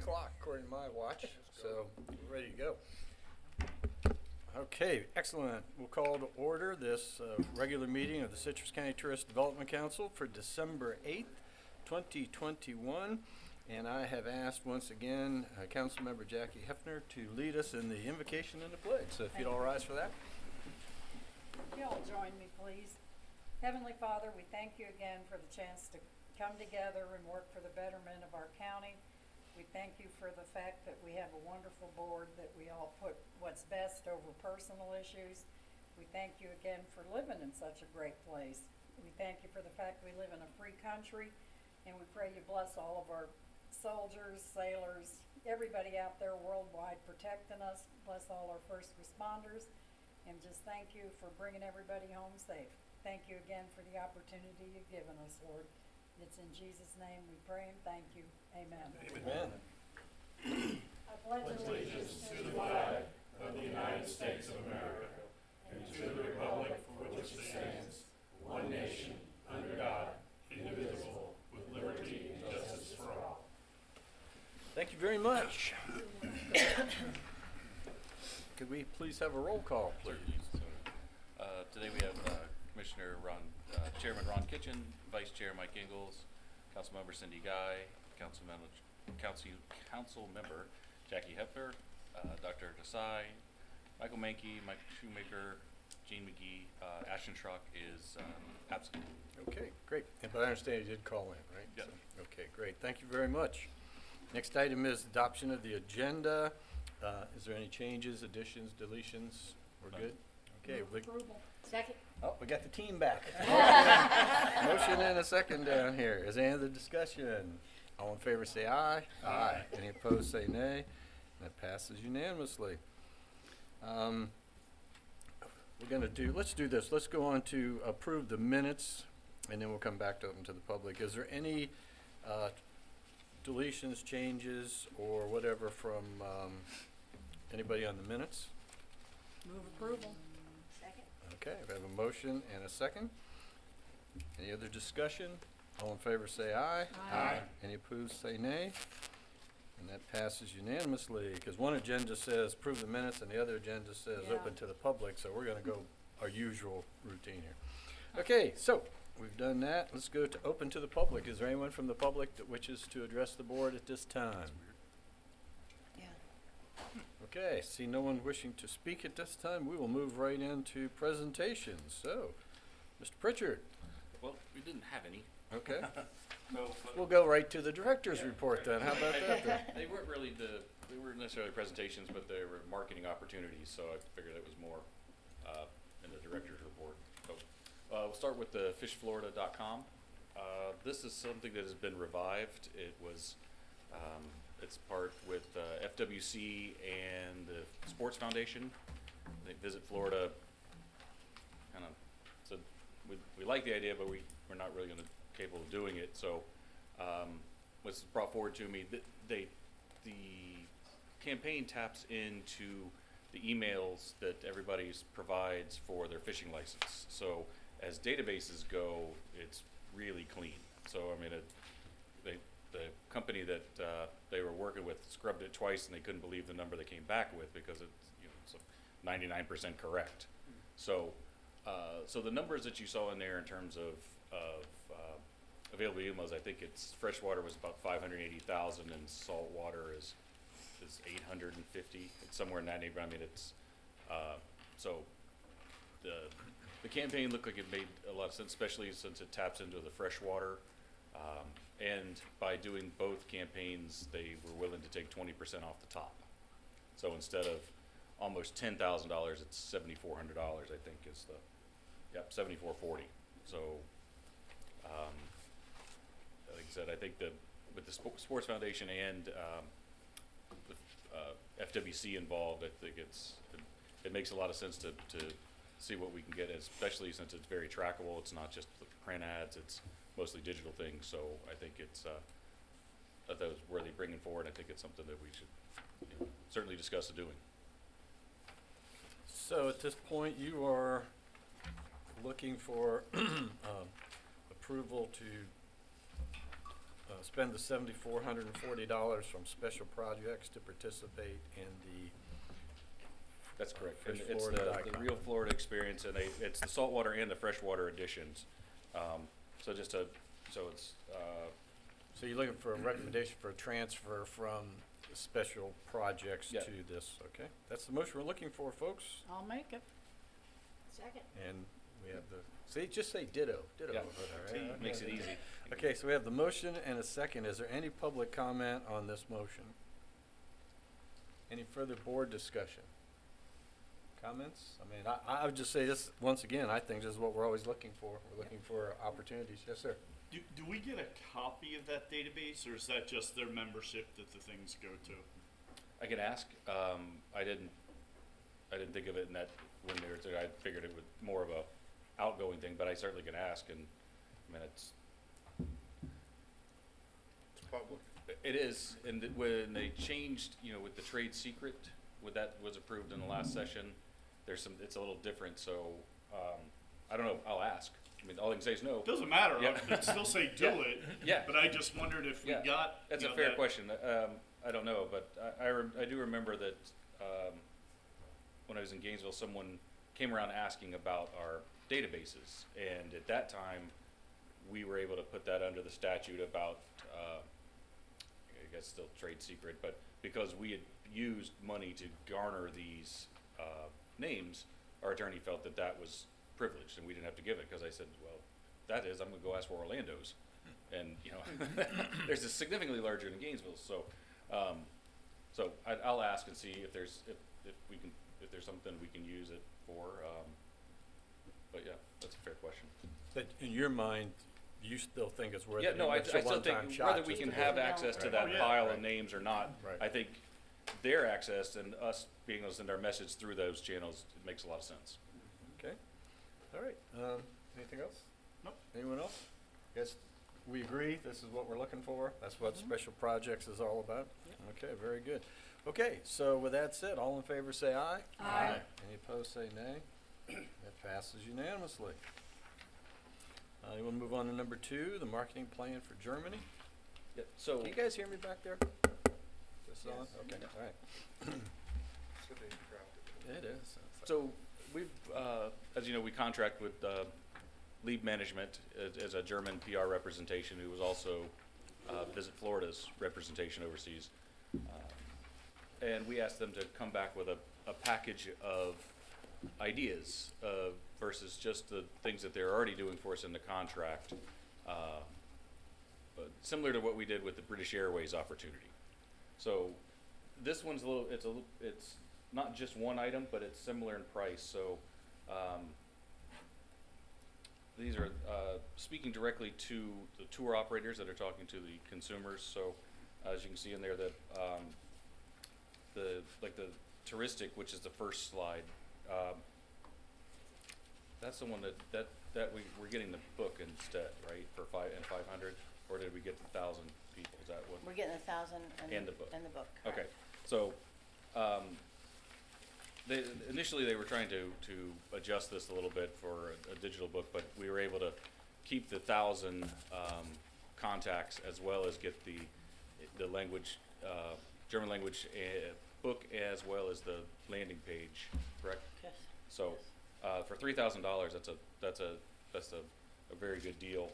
o'clock according to my watch, so we're ready to go. Okay, excellent. We'll call to order this regular meeting of the Citrus County Tourist Development Council for December 8th, 2021. And I have asked once again Councilmember Jackie Hefner to lead us in the invocation and the pledge. So if you'd all rise for that. You all join me, please. Heavenly Father, we thank you again for the chance to come together and work for the betterment of our county. We thank you for the fact that we have a wonderful board, that we all put what's best over personal issues. We thank you again for living in such a great place. We thank you for the fact we live in a free country, and we pray you bless all of our soldiers, sailors, everybody out there worldwide protecting us. Bless all our first responders, and just thank you for bringing everybody home safe. Thank you again for the opportunity you've given us, Lord. It's in Jesus' name we pray and thank you. Amen. Amen. I pledge allegiance to the flag of the United States of America and to the republic for which it stands, one nation, under God, indivisible, with liberty and justice for all. Thank you very much. Could we please have a roll call, please? Today we have Chairman Ron Kitchen, Vice Chair Mike Ingalls, Councilmember Cindy Guy, Council Member Jackie Hefner, Dr. Desai, Michael Mankey, Mike Shoemaker, Gene McGee. Ashton Schrock is absent. Okay, great. But I understand you did call in, right? Yep. So, okay, great. Thank you very much. Next item is adoption of the agenda. Is there any changes, additions, deletions? We're good? Okay. Approval. Second. Oh, we got the team back. Motion and a second down here. Is there any other discussion? All in favor say aye. Aye. Any opposed say nay. That passes unanimously. Let's do this. Let's go on to approve the minutes, and then we'll come back to open to the public. Is there any deletions, changes, or whatever from anybody on the minutes? Move approval. Second. Okay, we have a motion and a second. Any other discussion? All in favor say aye. Aye. Any opposed say nay. And that passes unanimously, because one agenda says approve the minutes and the other agenda says Yeah. open to the public, so we're gonna go our usual routine here. Okay, so we've done that. Let's go to open to the public. Is there anyone from the public that wishes to address the board at this time? Yeah. Okay, see no one wishing to speak at this time. We will move right into presentations. So, Mr. Pritchard. Well, we didn't have any. Okay. So, We'll go right to the director's report then. How about that then? They weren't necessarily presentations, but they were marketing opportunities, so I figured it was more in the director's report. So, we'll start with the fishflorida.com. This is something that has been revived. It was, it's part with FWC and the Sports Foundation. They Visit Florida kind of said, we like the idea, but we're not really capable of doing it. So what's brought forward to me, the campaign taps into the emails that everybody provides for their fishing license. So as databases go, it's really clean. So I mean, the company that they were working with scrubbed it twice, and they couldn't believe the number they came back with, because it's 99% correct. So so the numbers that you saw in there in terms of available emails, I think it's freshwater was about 580,000 and saltwater is 850. It's somewhere in that neighborhood. I mean, it's so the campaign looked like it made a lot of sense, especially since it taps into the freshwater. And by doing both campaigns, they were willing to take 20% off the top. So instead of almost $10,000, it's $7,400. I think is the $7,440. So. Like I said, I think that with the Sports Foundation and the FWC involved, I think it makes a lot of sense to see what we can get, especially since it's very trackable. It's not just the print ads; it's mostly digital things. So I think it's that was worthy bringing forward. I think it's something that we should certainly discuss doing. So at this point, you are looking for approval to spend the $7,440 from special projects to participate in the That's correct. And it's FishFlorida.com. the Real Florida experience, and it's the saltwater and the freshwater additions. So just a, so it's, So you're looking for a recommendation for a transfer from special projects Yeah. to this, okay? That's the motion we're looking for, folks. I'll make it. Second. And we have the, see, just say ditto, ditto. Yeah. over there, right? makes it easy. Okay, so we have the motion and a second. Is there any public comment on this motion? Any further board discussion? Comments? I mean, I would just say this, once again, I think this is what we're always looking for. We're looking for opportunities. Yes, sir. Do we get a copy of that database, or is that just their membership that the things go to? I can ask. I didn't think of it in that when they were. I figured it was more of a outgoing thing, but I certainly can ask. And I mean, it's public. it is. And when they changed, with the trade secret, when that was approved in the last session, there's some. It's a little different. So I don't know. I'll ask. I mean, all I can say is no. Doesn't matter, Yeah. I'd still say do Yeah. it. Yeah. But I just wondered if we Yeah. got. That's you a know, fair that- question. I don't know, but I do remember that when I was in Gainesville, someone came around asking about our databases, and at that time, we were able to put that under the statute about, I guess still trade secret, but because we had used money to garner these names, our attorney felt that that was privileged, and we didn't have to give it, because I said, well, that is, I'm gonna go ask for Orlando's. And, there's a significantly larger than Gainesville, so, I'll ask and see if there's, if there's something we can use it for, but yeah, that's a fair question. But in your mind, you still think it's worth Yeah, it? no, I It's a still one-time think shot whether we just can to have do it. access to Right. that Oh, yeah. pile of Right. names or not, Right. I think their access and us being able to send our message through those channels, it makes a lot of sense. Okay, all right, anything else? Nope. Anyone else? Guess we agree, this is what we're looking for, that's what special projects is all about? Okay, very good. Okay, so with that said, all in favor say aye. Aye. Any opposed say nay. That passes unanimously. You wanna move on to number 2, the marketing plan for Germany? Yeah, so. Can you guys hear me back there? This on? Okay, all right. So they dropped it. It is. So we've, as you know, we contract with Lead Management as a German PR representation who was also Visit Florida's representation overseas. And we asked them to come back with a package of ideas versus just the things that they're already doing for us in the contract. But similar to what we did with the British Airways opportunity. So this one's it's not just one item, but it's similar in price. So these are speaking directly to the tour operators that are talking to the consumers. So as you can see in there, that the touristic, which is the first slide, that's the one that we're getting the book instead, right? For 500, or did we get the 1,000 people? Is that what? We're getting 1,000 And the book. And the book. Okay, correct. so, initially they were trying to adjust this a little bit for a digital book, but we were able to keep the 1,000 contacts as well as get the language, German language book as well as the landing page, correct? Yes. So, for $3,000, that's a very good deal.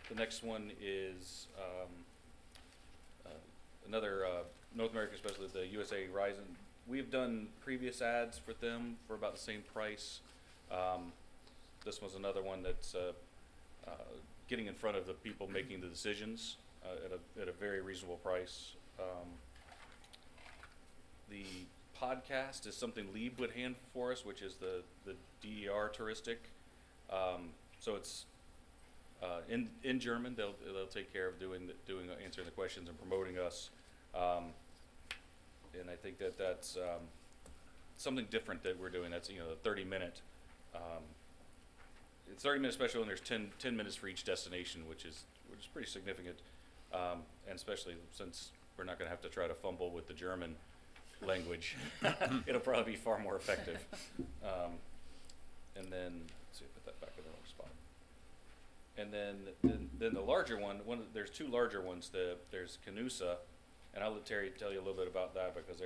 The next one is another North American specialist, the USA Horizon. We've done previous ads for them for about the same price. This was another one that's getting in front of the people making the decisions at a very reasonable price. The podcast is something Lieb would handle for us, which is the DER touristic. So it's in German. They'll take care of answering the questions and promoting us. And I think that's something different that we're doing. That's a 30-minute. It's 30-minute special, and there's 10 minutes for each destination, which is pretty significant. And especially since we're not going to have to try to fumble with the German language, it'll probably be far more effective. And then let's see, put that back in the wrong spot. And then the larger one, there's two larger ones. There's Canusa, and I'll let Terry tell you a little bit about that because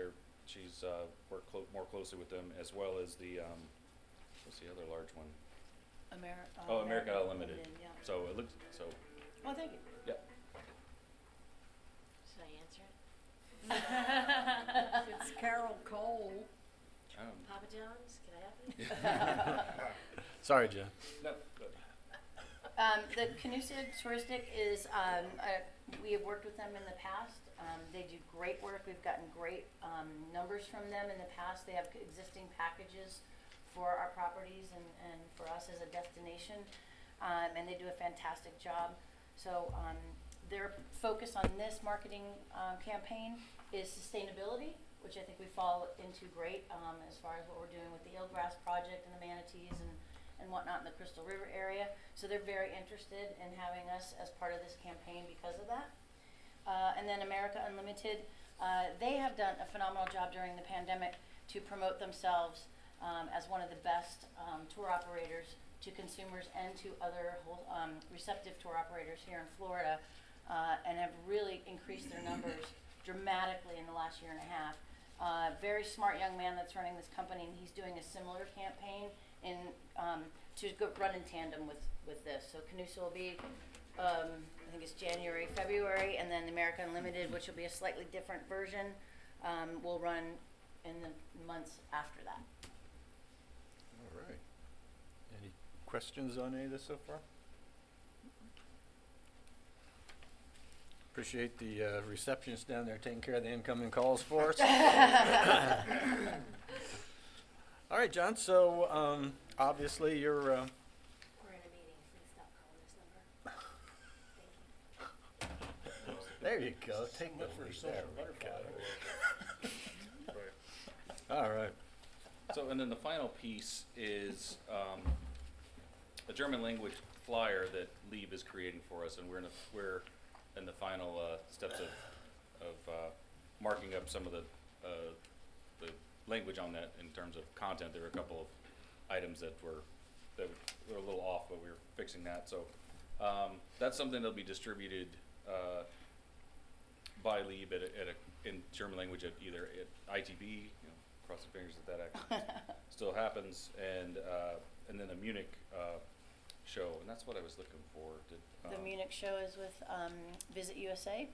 she's worked more closely with them, as well as what's the other large one? America Unlimited. Yeah. So it looks Oh, thank you. yeah. Should I answer it? It's Carol Cole. Papa John's, can I have it? Sorry, Jen. No. The Canusa Touristic is, we have worked with them in the past. They do great work. We've gotten great numbers from them in the past. They have existing packages for our properties and for us as a destination, and they do a fantastic job. So their focus on this marketing campaign is sustainability, which I think we fall into great as far as what we're doing with the Eelgrass project and the manatees and whatnot in the Crystal River area. So they're very interested in having us as part of this campaign because of that. And then America Unlimited, they have done a phenomenal job during the pandemic to promote themselves as one of the best tour operators to consumers and to other receptive tour operators here in Florida, and have really increased their numbers dramatically in the last year and a half. Very smart young man that's running this company, and he's doing a similar campaign to run in tandem with this. So Canusa will be, I think it's January, February, and then America Unlimited, which will be a slightly different version, will run in the months after that. All right. Any questions on any of this so far? Appreciate the receptionist down there taking care of the incoming calls for us. All right, John, so obviously you're We're in a meeting. Please stop calling this number. Thank you. there you go. Take the lead. There we go. All right. So, and then the final piece is a German language flyer that Lieb is creating for us, and we're in the final steps of marking up some of the language on that in terms of content. There were a couple of items that were a little off, but we were fixing that. So that's something that'll be distributed by Lieb in German language at either at ITB, cross the fingers that actually still happens, and then a Munich show, and that's what I was looking for. The Munich show is with Visit USA.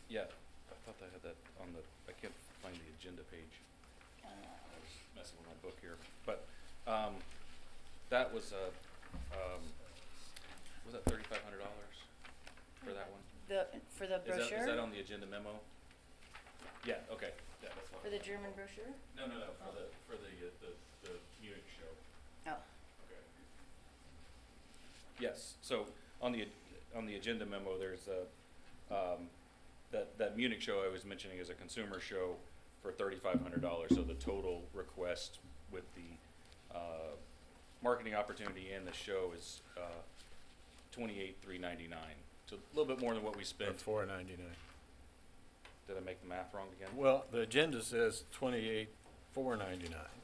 Yeah, I thought I had that on I can't find the agenda page. I was messing with my book here, but that was that $3,500 for that one? For the brochure? Is that on the agenda memo? Yeah. Okay. Yeah, that's fine. For the German brochure? No. For the Munich show. Oh. Okay. Yes. So on the agenda memo, there's that Munich show I was mentioning is a consumer show for $3,500. So the total request with the marketing opportunity and the show is $28,399. So a little bit more than what we spent. $4.99. Did I make the math wrong again? Well, the agenda says $28,499.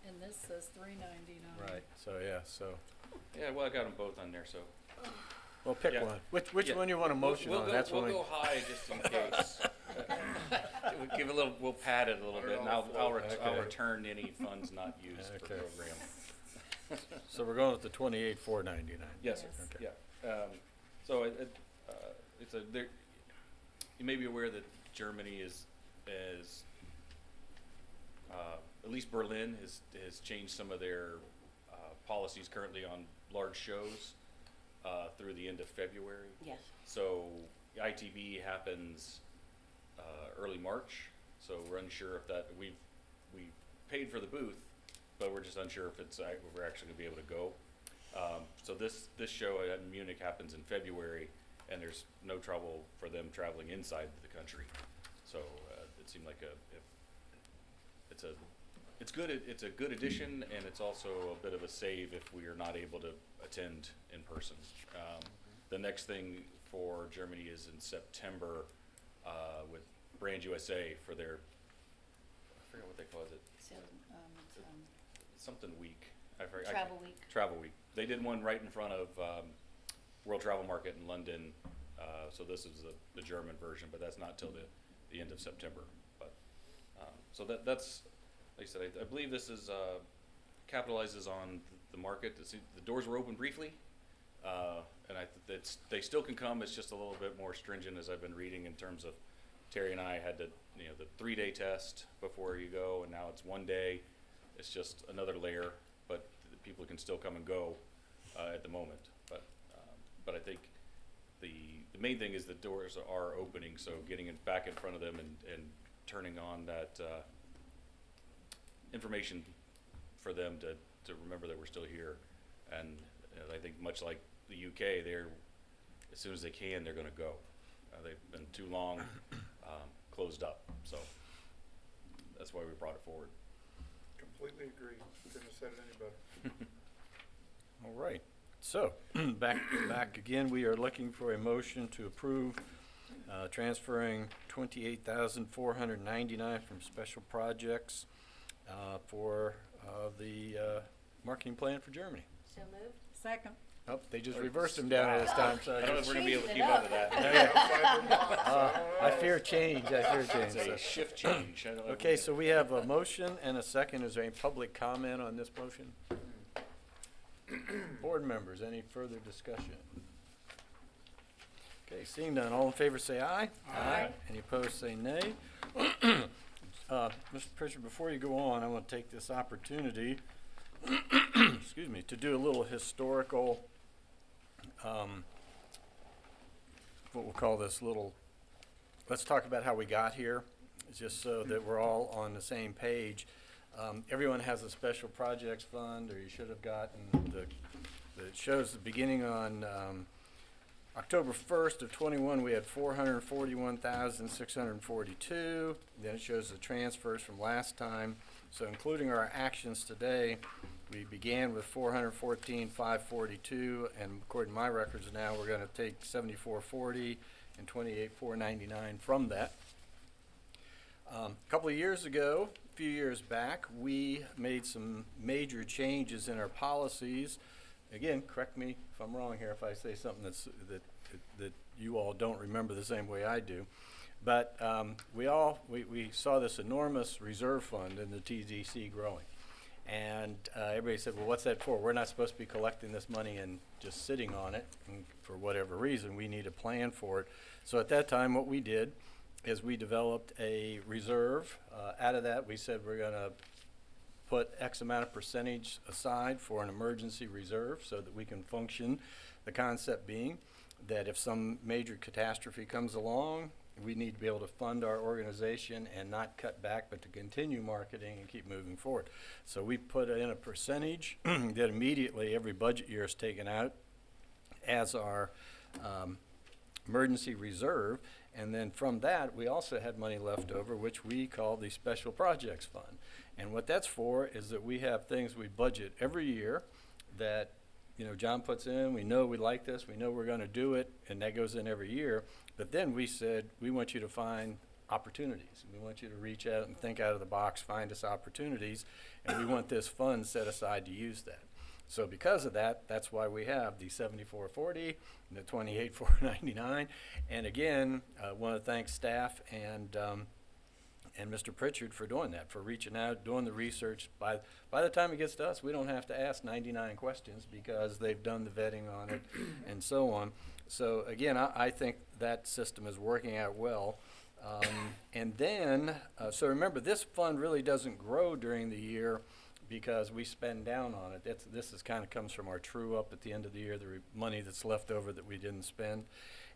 And this says $3.99. Right. So yeah. So. Yeah. Well, I got them both on there. So. Well, pick Yeah. one. Which Yeah. one you want a motion we'll on? Go, That's we'll when go high just in case. We'll give a little. We'll pad it a little bit, and I'll Okay. return any funds not used for the Okay. program. So we're going with the $28,499. Yes, sir. Yes. Okay. Yeah. So it's there. You may be aware that Germany is at least Berlin has changed some of their policies currently on large shows through the end of February. Yes. So ITB happens early March, so we're unsure if that we paid for the booth, but we're just unsure if we're actually gonna be able to go. So this show in Munich happens in February, and there's no trouble for them traveling inside the country. So it seemed like it's good. It's a good addition, and it's also a bit of a save if we are not able to attend in person. The next thing for Germany is in September with Brand USA for their, I forget what they call it. So, Something week. I forget. Travel Week. Travel Week. They did one right in front of World Travel Market in London. So this is the German version, but that's not till the end of September. But so that's like I said, I believe this is capitalizes on the market. The doors were open briefly, and they still can come. It's just a little bit more stringent, as I've been reading, in terms of Terry and I had to, the 3-day test before you go, and now it's 1 day. It's just another layer, but the people can still come and go at the moment. But I think the main thing is the doors are opening, so getting it back in front of them and turning on that information for them to remember that we're still here. And I think much like the UK, they're, as soon as they can, they're going to go. They've been too long closed up, so that's why we brought it forward. Completely agree. Couldn't have said it any better. All right. So back again, we are looking for a motion to approve transferring $28,499 from special projects for the marketing plan for Germany. So moved. Second. Oh, they just reversed them down this time, so I don't know if we're going to be able to Changed keep it up with up. that. I fear change. It's a shift change. I don't know. Okay, so we have a motion and a second. Is there any public comment on this motion? Board members, any further discussion? Okay, seeing none, all in favor say aye. Aye. Any opposed say nay. Mr. Pritchard, before you go on, I want to take this opportunity, excuse me, to do a little historical, what we'll call this little, let's talk about how we got here, just so that we're all on the same page. Everyone has a special projects fund, or you should have gotten it shows the beginning on October 1st of 21, we had 441,642. Then it shows the transfers from last time. So including our actions today, we began with 414,542, and according to my records now, we're going to take 7440 and 28,499 from that. A couple of years ago, a few years back, we made some major changes in our policies. Again, correct me if I'm wrong here if I say something that you all don't remember the same way I do. But we saw this enormous reserve fund in the TDC growing. And everybody said, well, what's that for? We're not supposed to be collecting this money and just sitting on it. And for whatever reason, we need a plan for it. So at that time, what we did is we developed a reserve. Out of that, we said we're going to put X amount of percentage aside for an emergency reserve so that we can function. The concept being that if some major catastrophe comes along, we need to be able to fund our organization and not cut back, but to continue marketing and keep moving forward. So we put in a percentage that immediately every budget year is taken out as our emergency reserve. And then from that, we also had money left over, which we call the Special Projects Fund. And what that's for is that we have things we budget every year that, John puts in. We know we like this. We know we're going to do it, and that goes in every year. But then we said, we want you to find opportunities. We want you to reach out and think out of the box, find us opportunities, and we want this fund set aside to use that. So because of that, that's why we have the 7440 and the 28,499. And again, I want to thank staff and Mr. Pritchard for doing that, for reaching out, doing the research. By the time it gets to us, we don't have to ask 99 questions because they've done the vetting on it and so on. So again, I think that system is working out well. And then, so remember, this fund really doesn't grow during the year because we spend down on it. This kind of comes from our true up at the end of the year, the money that's left over that we didn't spend,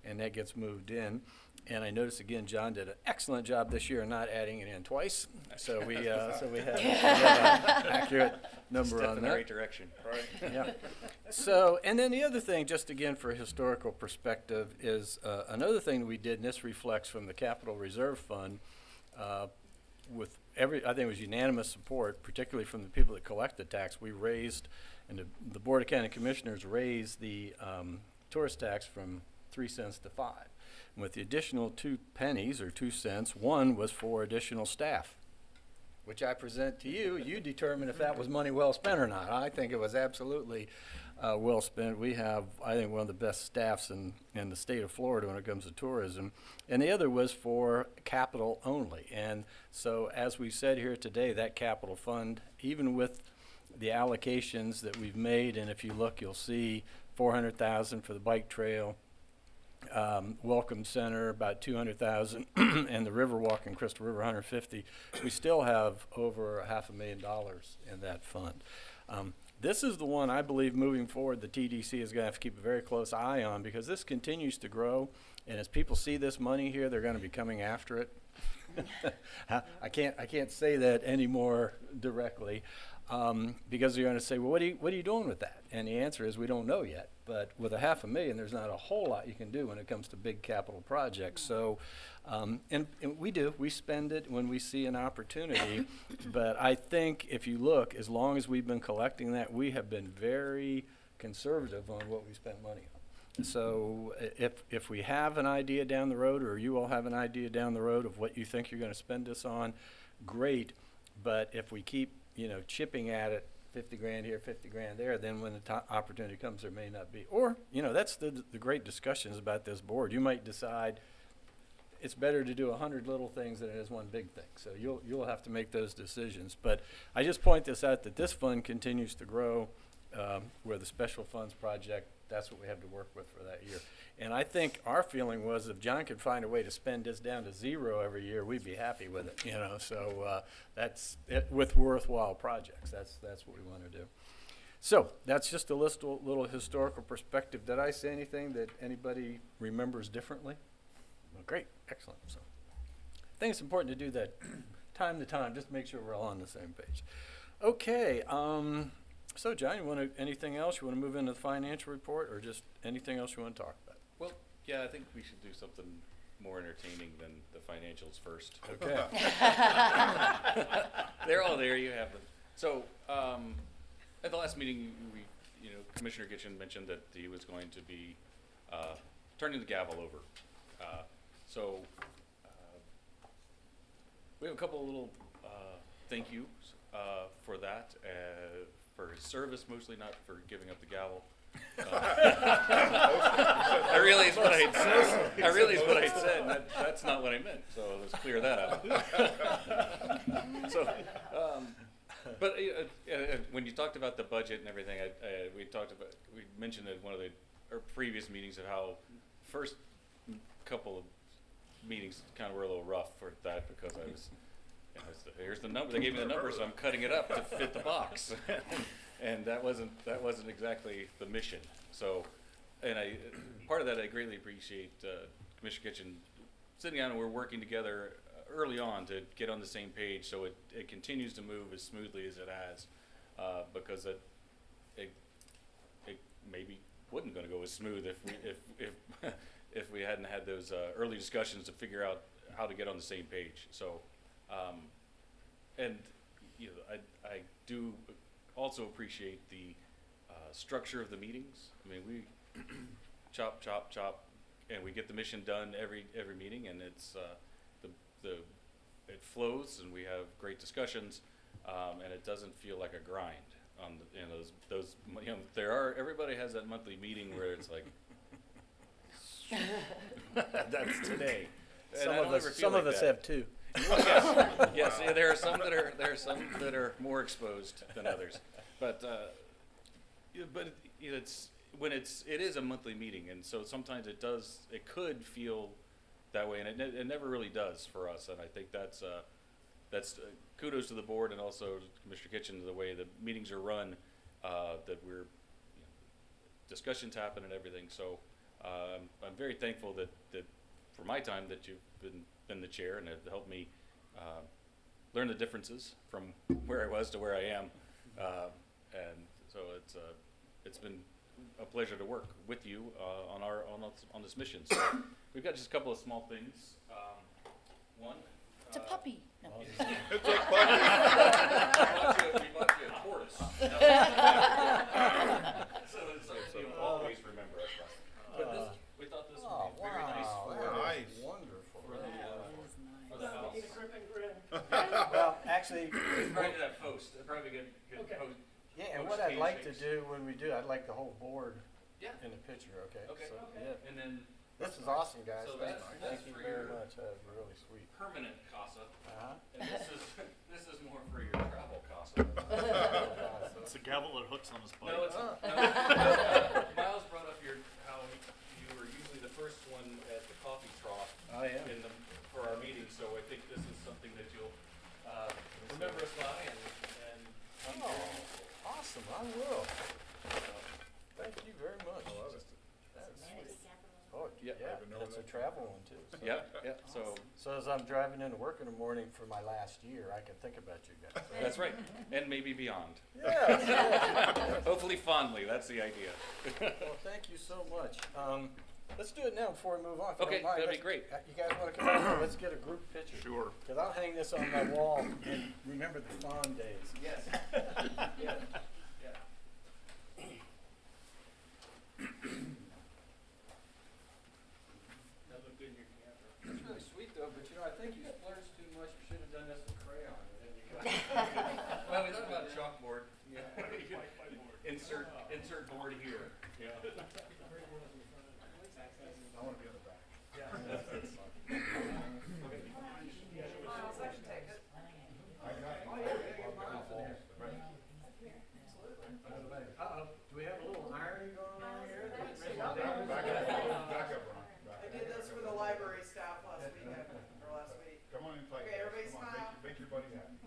and that gets moved in. And I noticed again, John did an excellent job this year not adding it in twice. So we have an accurate number Step on in that. the right direction. Right. Yeah. So, and then the other thing, just again for historical perspective, is another thing that we did, and this reflects from the Capital Reserve Fund, with I think it was unanimous support, particularly from the people that collect the tax. We raised, and the Board of County Commissioners raised the tourist tax from 3 cents to 5. And with the additional 2 pennies or 2 cents, one was for additional staff, which I present to you, you determine if that was money well spent or not. I think it was absolutely well spent. We have, I think, one of the best staffs in the state of Florida when it comes to tourism. And the other was for capital only. And so as we said here today, that capital fund, even with the allocations that we've made, and if you look, you'll see 400,000 for the bike trail, Welcome Center, about 200,000, and the Riverwalk in Crystal River, 150. We still have over $500,000 in that fund. This is the one I believe moving forward the TDC is going to have to keep a very close eye on, because this continues to grow, and as people see this money here, they're going to be coming after it. I can't say that any more directly, because you're going to say, well, what are you doing with that? And the answer is we don't know yet. But with $500,000, there's not a whole lot you can do when it comes to big capital projects. So, and we spend it when we see an opportunity. But I think if you look, as long as we've been collecting that, we have been very conservative on what we spent money on. So if we have an idea down the road, or you all have an idea down the road of what you think you're going to spend this on, great. But if we keep, chipping at it, 50 grand here, 50 grand there, then when the opportunity comes, there may not be. Or, that's the great discussions about this board. You might decide it's better to do 100 little things than it is one big thing. So you'll have to make those decisions. But I just point this out, that this fund continues to grow, where the special funds project, that's what we have to work with for that year. And I think our feeling was, if John could find a way to spend this down to zero every year, we'd be happy with it, So that's it, with worthwhile projects. That's what we want to do. So that's just a little historical perspective. Did I say anything that anybody remembers differently? Well, great, excellent. So I think it's important to do that time to time, just to make sure we're all on the same page. Okay. So, John, anything else? You want to move into the financial report, or just anything else you want to talk about? Well, yeah, I think we should do something more entertaining than the financials first. Okay. They're all there. You have them. So, at the last meeting, Commissioner Kitchen mentioned that he was going to be turning the gavel over. So, we have a couple of little thank yous for that. For his service, mostly, not for giving up the gavel. I realize what I said. And that's not what I meant. So let's clear that up. So, but when you talked about the budget and everything, we mentioned at one of our previous meetings of how first couple of meetings kind of were a little rough for that, because I was. Here's the number. They gave me the number, so I'm cutting it up to fit the box, and that wasn't exactly the mission. So, and part of that I greatly appreciate Commissioner Kitchen sitting down, and we're working together early on to get on the same page, so it continues to move as smoothly as it has, because it maybe wouldn't going to go as smooth if we hadn't had those early discussions to figure out how to get on the same page. So. And I do also appreciate the structure of the meetings. I mean, we chop, and we get the mission done every meeting, and it's it flows, and we have great discussions, and it doesn't feel like a grind. On those everybody has that monthly meeting where it's like that's today. Some of us have two. Yes. There are some that are more exposed than others, but it's when it is a monthly meeting, and so sometimes it could feel that way, and it never really does for us. And I think that's kudos to the board, and also Commissioner Kitchen, the way the meetings are run, that we're discussions happen and everything. So I'm very thankful that for my time that you've been the chair, and have helped me learn the differences from where I was to where I am, and so it's been a pleasure to work with you on this mission. So we've got just a couple of small things. One. It's a puppy. No. It's a puppy. We bought you a tortoise. So it's like you'll always remember us. But we thought this would be very nice for Nice. Wonderful. for the house. Well, actually, actually, Probably that post, probably good post. yeah, and post what I'd like to handshakes. do when we do, I'd like the whole board Yeah. in the picture, okay? Okay. So, yeah. And then This is awesome, guys. So Thank that's you for very your- much. That was really sweet. permanent casa, Uh-huh. and this is more for your travel casa. It's a gavel that hooks on his bike. No, it's Oh. no, Miles brought up how you were usually the first one at the coffee trough Oh, yeah. for our meeting, so I think this is something that you'll remember us by and Oh, awesome. I will. Thank you very much. That's sweet. Oh, Yeah. yeah, it's a travel one too. So. yeah, so So as I'm driving into work in the morning for my last year, I can think about you guys. that's right, and maybe beyond. Yeah. Hopefully fondly, that's the idea. Well, thank you so much. Let's do it now before we move on. if you Okay, don't mind. that'd be Let's- great. You guys want to come over? Let's get a group picture. Sure. Because I'll hang this on my wall and remember the fond days. Yes. Yeah. Yeah. That looked good in your camera. It's really sweet though, but you know, I think you splurged too much. You should have done this with crayon. And then you could Well, we thought about a chalkboard. Yeah. Insert board here. Yeah. I want to be on the back. Miles, I can take it. Uh-oh, do we have a little irony going on here? Back up, Ron. Back I up. did this for the library staff last weekend, or last week. Come on in tight. Okay, everybody Come on, smile. make your buddy happy.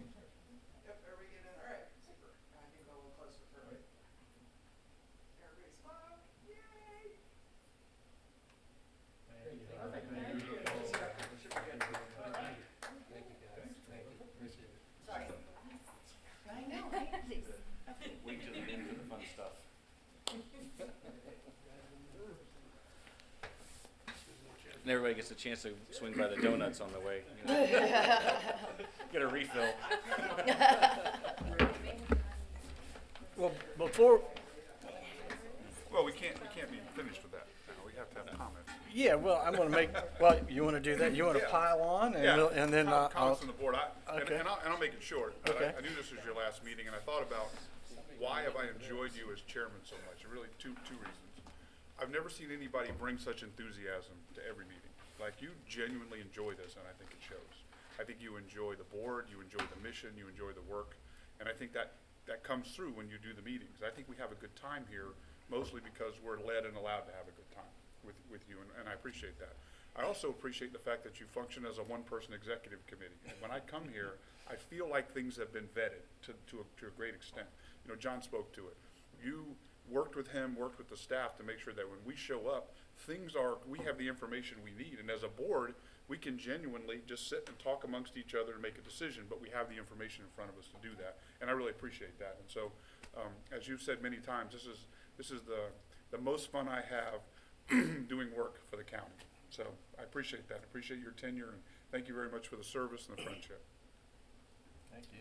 Yep, everybody get in, alright, super. I can go a little closer for me. Everybody smile, yay! Sorry. I know, right? Wait till the end for the fun stuff. And everybody gets a chance to swing by the donuts on the way. You know. Get a refill. Well, before, Well, we can't be finished with that. Now, we have to have comments. yeah, well, I'm gonna make, well, you wanna do that? You wanna Yeah. pile on and Yeah. we'll, and then I'll, Comments from the board. Okay. And I'll make it short. But Okay. I knew this was your last meeting, and I thought about why have I enjoyed you as chairman so much? And really, two reasons. I've never seen anybody bring such enthusiasm to every meeting. Like, you genuinely enjoy this, and I think it shows. I think you enjoy the board, you enjoy the mission, you enjoy the work, and I think that comes through when you do the meetings. I think we have a good time here, mostly because we're led and allowed to have a good time with you, and I appreciate that. I also appreciate the fact that you function as a one-person executive committee. And when I come here, I feel like things have been vetted to a great extent. You know, John spoke to it. You worked with him, worked with the staff to make sure that when we show up, we have the information we need. And as a board, we can genuinely just sit and talk amongst each other and make a decision, but we have the information in front of us to do that. And I really appreciate that. And so, as you've said many times, this is the most fun I have doing work for the county. So I appreciate that. I appreciate your tenure, and thank you very much for the service and the friendship. Thank you.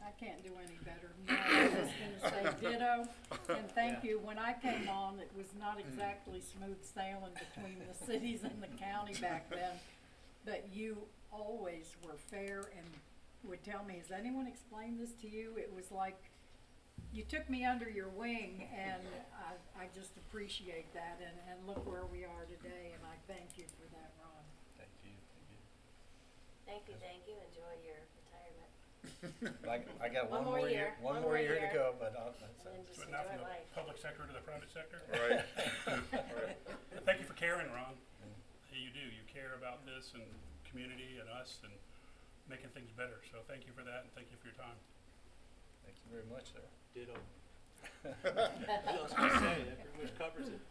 I can't do any better. No, I was just gonna say ditto, and thank you. When I came on, it was not exactly smooth sailing between the cities and the county back then. But you always were fair and would tell me, has anyone explained this to you? It was like, you took me under your wing, and I just appreciate that, and look where we are today, and I thank you for that, Ron. Thank you. Thank you, enjoy your retirement, I got One one more more year, year, one one more more year to year. go, but and then just But now enjoy from the life. public sector to the private sector. Right. Thank you for caring, Ron. You do. You care about this and community and us and making things better. So thank you for that, and thank you for your time. Thank you very much, sir. Ditto. What else can I say? That pretty much covers it.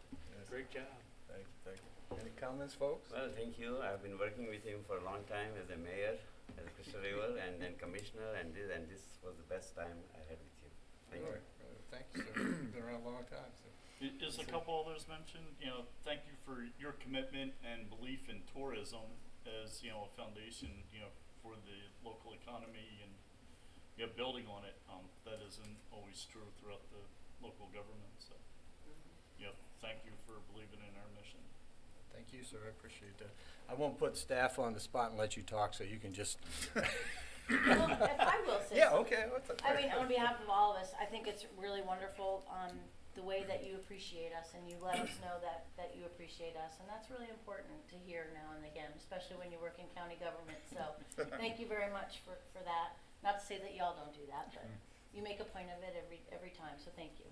Great job. Thank you. Any comments, folks? Well, thank you. I've been working with him for a long time as a mayor, as a Crystal River, and then commissioner, and this was the best time I had with you. Thank you. Thank you, sir. You've been around a long time, so. As a couple others mentioned, thank you for your commitment and belief in tourism as, a foundation, for the local economy and, building on it. That isn't always true throughout the local government, so, thank you for believing in our mission. Thank you, sir. I appreciate that. I won't put staff on the spot and let you talk, so you can just Well, if I will say Yeah, something. okay. What's up? I mean, on behalf of all of us, I think it's really wonderful, the way that you appreciate us and you let us know that you appreciate us. And that's really important to hear now and again, especially when you work in county government. So thank you very much for that. Not to say that y'all don't do that, but you make a point of it every time. So thank you.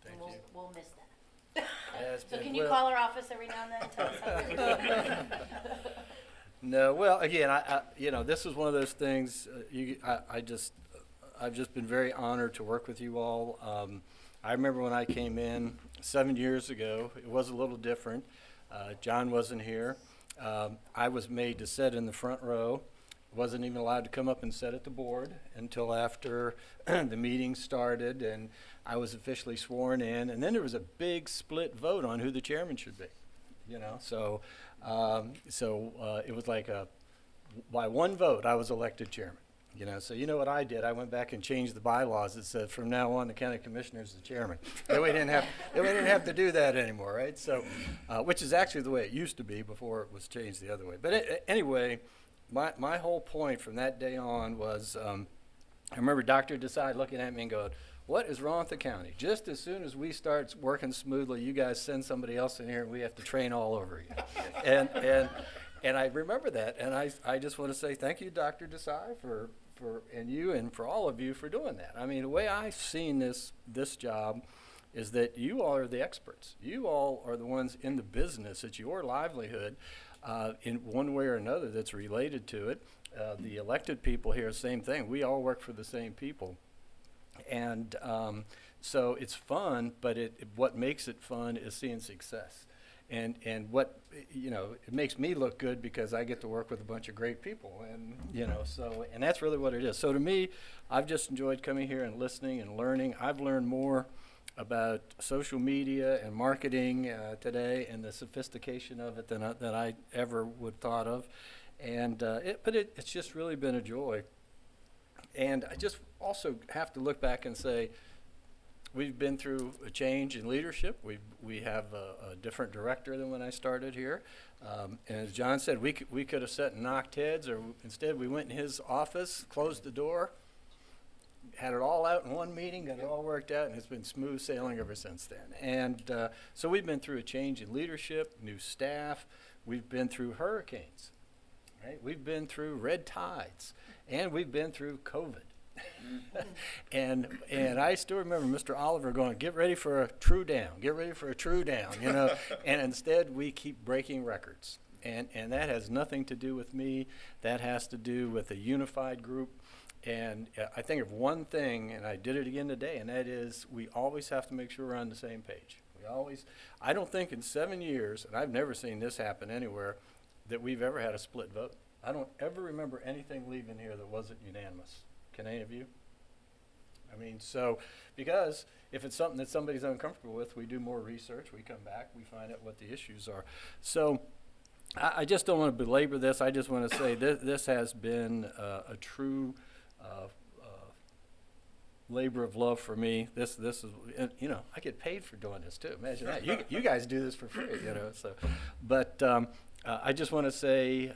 Thank And you. we'll miss that. Yeah, it's So been- can you well- call our office every now and then and tell us how you're doing? No, well, again, this is one of those things, I've just been very honored to work with you all. I remember when I came in 7 years ago, it was a little different. John wasn't here. I was made to sit in the front row. Wasn't even allowed to come up and sit at the board until after the meeting started and I was officially sworn in. And then there was a big split vote on who the chairman should be, So it was like by one vote, I was elected chairman. So you know what I did? I went back and changed the bylaws that said from now on the county commissioner is the chairman. And we didn't have to do that anymore, right? So, which is actually the way it used to be before it was changed the other way. But anyway, my whole point from that day on was, I remember Dr. Desai looking at me and going, "What is wrong with the county? Just as soon as we start working smoothly, you guys send somebody else in here and we have to train all over again." And I remember that, and I just want to say thank you, Dr. Desai, and you and for all of you for doing that. I mean, the way I've seen this job is that you all are the experts. You all are the ones in the business. It's your livelihood in one way or another that's related to it. The elected people here, same thing. We all work for the same people. And so it's fun, but what makes it fun is seeing success. And what, it makes me look good because I get to work with a bunch of great people. And, and that's really what it is. So to me, I've just enjoyed coming here and listening and learning. I've learned more about social media and marketing today and the sophistication of it than I ever would thought of. And it's just really been a joy. And I just also have to look back and say, we've been through a change in leadership. We have a different director than when I started here. And as John said, we could have sat and knocked heads, or instead we went in his office, closed the door, had it all out in one meeting, got it all worked out, and it's been smooth sailing ever since then. And so we've been through a change in leadership, new staff. We've been through hurricanes, right? We've been through red tides, and we've been through COVID. and I still remember Mr. Oliver going, "Get ready for a true down, get ready for a true down," and instead we keep breaking records. And that has nothing to do with me. That has to do with a unified group. And I think of one thing, and I did it again today, and that is we always have to make sure we're on the same page. I don't think in 7 years, and I've never seen this happen anywhere, that we've ever had a split vote. I don't ever remember anything leaving here that wasn't unanimous. Can any of you? I mean, so, because if it's something that somebody's uncomfortable with, we do more research, we come back, we find out what the issues are. So, I just don't want to belabor this. I just want to say this has been a true labor of love for me. This is, I get paid for doing this too. Imagine that. You guys do this for free, So, but I just want to say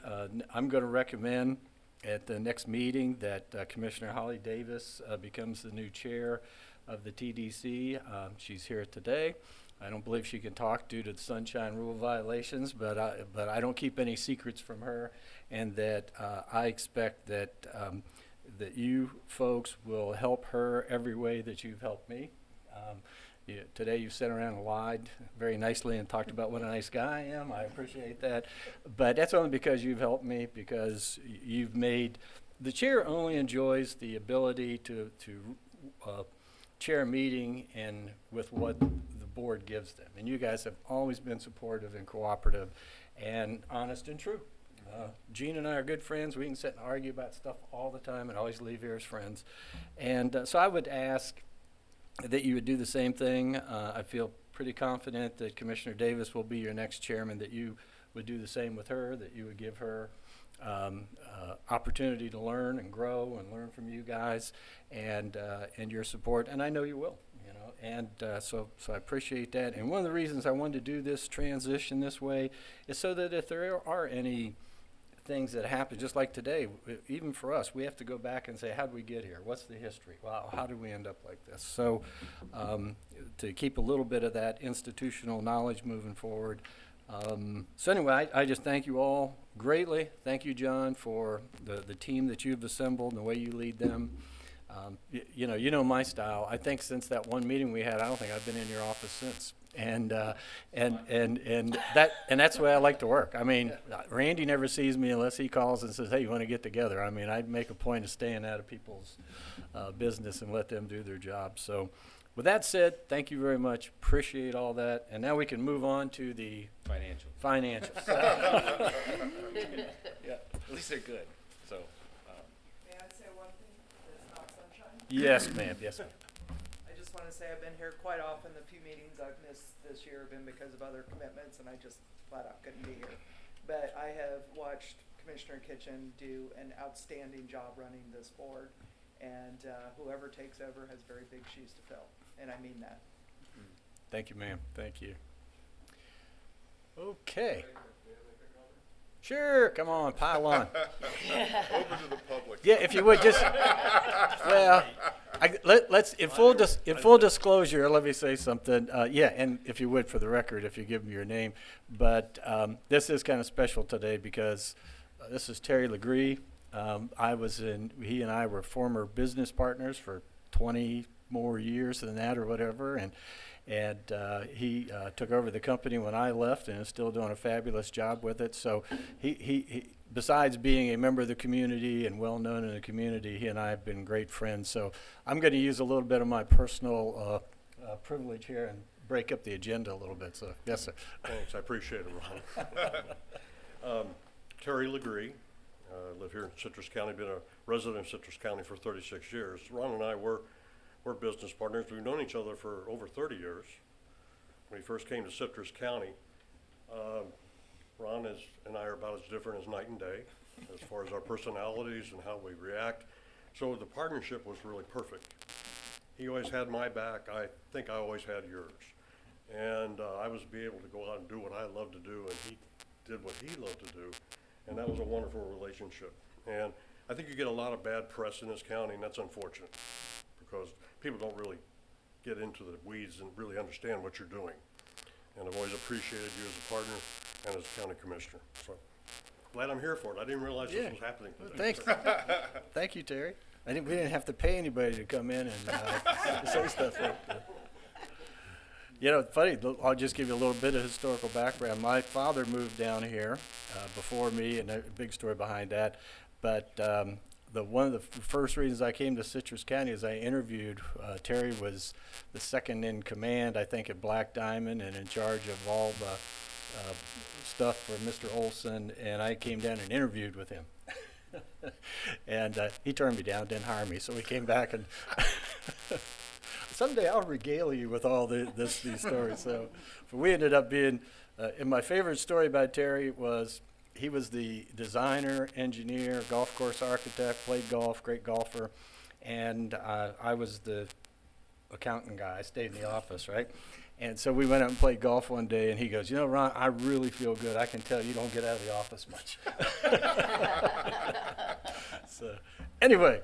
I'm going to recommend at the next meeting that Commissioner Holly Davis becomes the new chair of the TDC. She's here today. I don't believe she can talk due to the sunshine rule violations, but I don't keep any secrets from her, and that I expect that that you folks will help her every way that you've helped me. Today you've sat around and lied very nicely and talked about what a nice guy I am. I appreciate that. But that's only because you've helped me, because you've made, the chair only enjoys the ability to chair a meeting and with what the board gives them. And you guys have always been supportive and cooperative and honest and true. Gene and I are good friends. We can sit and argue about stuff all the time and always leave here as friends. And so I would ask that you would do the same thing. I feel pretty confident that Commissioner Davis will be your next chairman, that you would do the same with her, that you would give her opportunity to learn and grow and learn from you guys and your support, and I know you will. And so I appreciate that. And one of the reasons I wanted to do this transition this way is so that if there are any things that happen, just like today, even for us, we have to go back and say, how did we get here? What's the history? Wow, how did we end up like this? So to keep a little bit of that institutional knowledge moving forward. So anyway, I just thank you all greatly. Thank you, John, for the team that you've assembled and the way you lead them. You know my style. I think since that one meeting we had, I don't think I've been in your office since. And that's the way I like to work. I mean, Randy never sees me unless he calls and says, "Hey, you want to get together?" I mean, I'd make a point of staying out of people's business and let them do their job. So, with that said, thank you very much. Appreciate all that. And now we can move on to the financials. Yeah, at least they're good. So, May I say one thing that's not sunshine? Yes, ma'am. Yes, ma'am. I just want to say I've been here quite often. The few meetings I've missed this year have been because of other commitments, and I just flat out couldn't be here. But I have watched Commissioner Kitchen do an outstanding job running this board, and whoever takes over has very big shoes to fill, and I mean that. Thank you, ma'am. Thank you. Okay. Sure, come on, pile on. Open to the public. Yeah, if you would just, well, let's in full disclosure, let me say something. Yeah, and if you would, for the record, if you give me your name, but this is kind of special today because this is Terry Legree. He and I were former business partners for 20 more years than that or whatever, and he took over the company when I left and is still doing a fabulous job with it. So he besides being a member of the community and well known in the community, he and I have been great friends. So I'm going to use a little bit of my personal privilege here and break up the agenda a little bit. So yes, sir. Thanks, I appreciate it, Ron. Terry Legree, live here in Citrus County, been a resident in Citrus County for 36 years. Ron and I were business partners. We've known each other for over 30 years. When we first came to Citrus County, Ron and I are about as different as night and day as far as our personalities and how we react. So the partnership was really perfect. He always had my back. I think I always had yours. And I was be able to go out and do what I love to do, and he did what he loved to do. And that was a wonderful relationship. And I think you get a lot of bad press in this county, and that's unfortunate because people don't really get into the weeds and really understand what you're doing. And I've always appreciated you as a partner and as a county commissioner. So glad I'm here for it. I didn't realize this was happening today. Thank you, Terry. We didn't have to pay anybody to come in and say stuff like that. You know, funny, I'll just give you a little bit of historical background. My father moved down here before me, and a big story behind that. But one of the first reasons I came to Citrus County is I interviewed, Terry was the second in command, I think, at Black Diamond and in charge of all the stuff for Mr. Olson, and I came down and interviewed with him. And he turned me down, didn't hire me, so we came back and someday I'll regale you with all these stories. So we ended up being, and my favorite story about Terry was he was the designer, engineer, golf course architect, played golf, great golfer, and I was the accountant guy. I stayed in the office, right? And so we went out and played golf one day, and he goes, "You know, Ron, I really feel good. I can tell you don't get out of the office much." So anyway,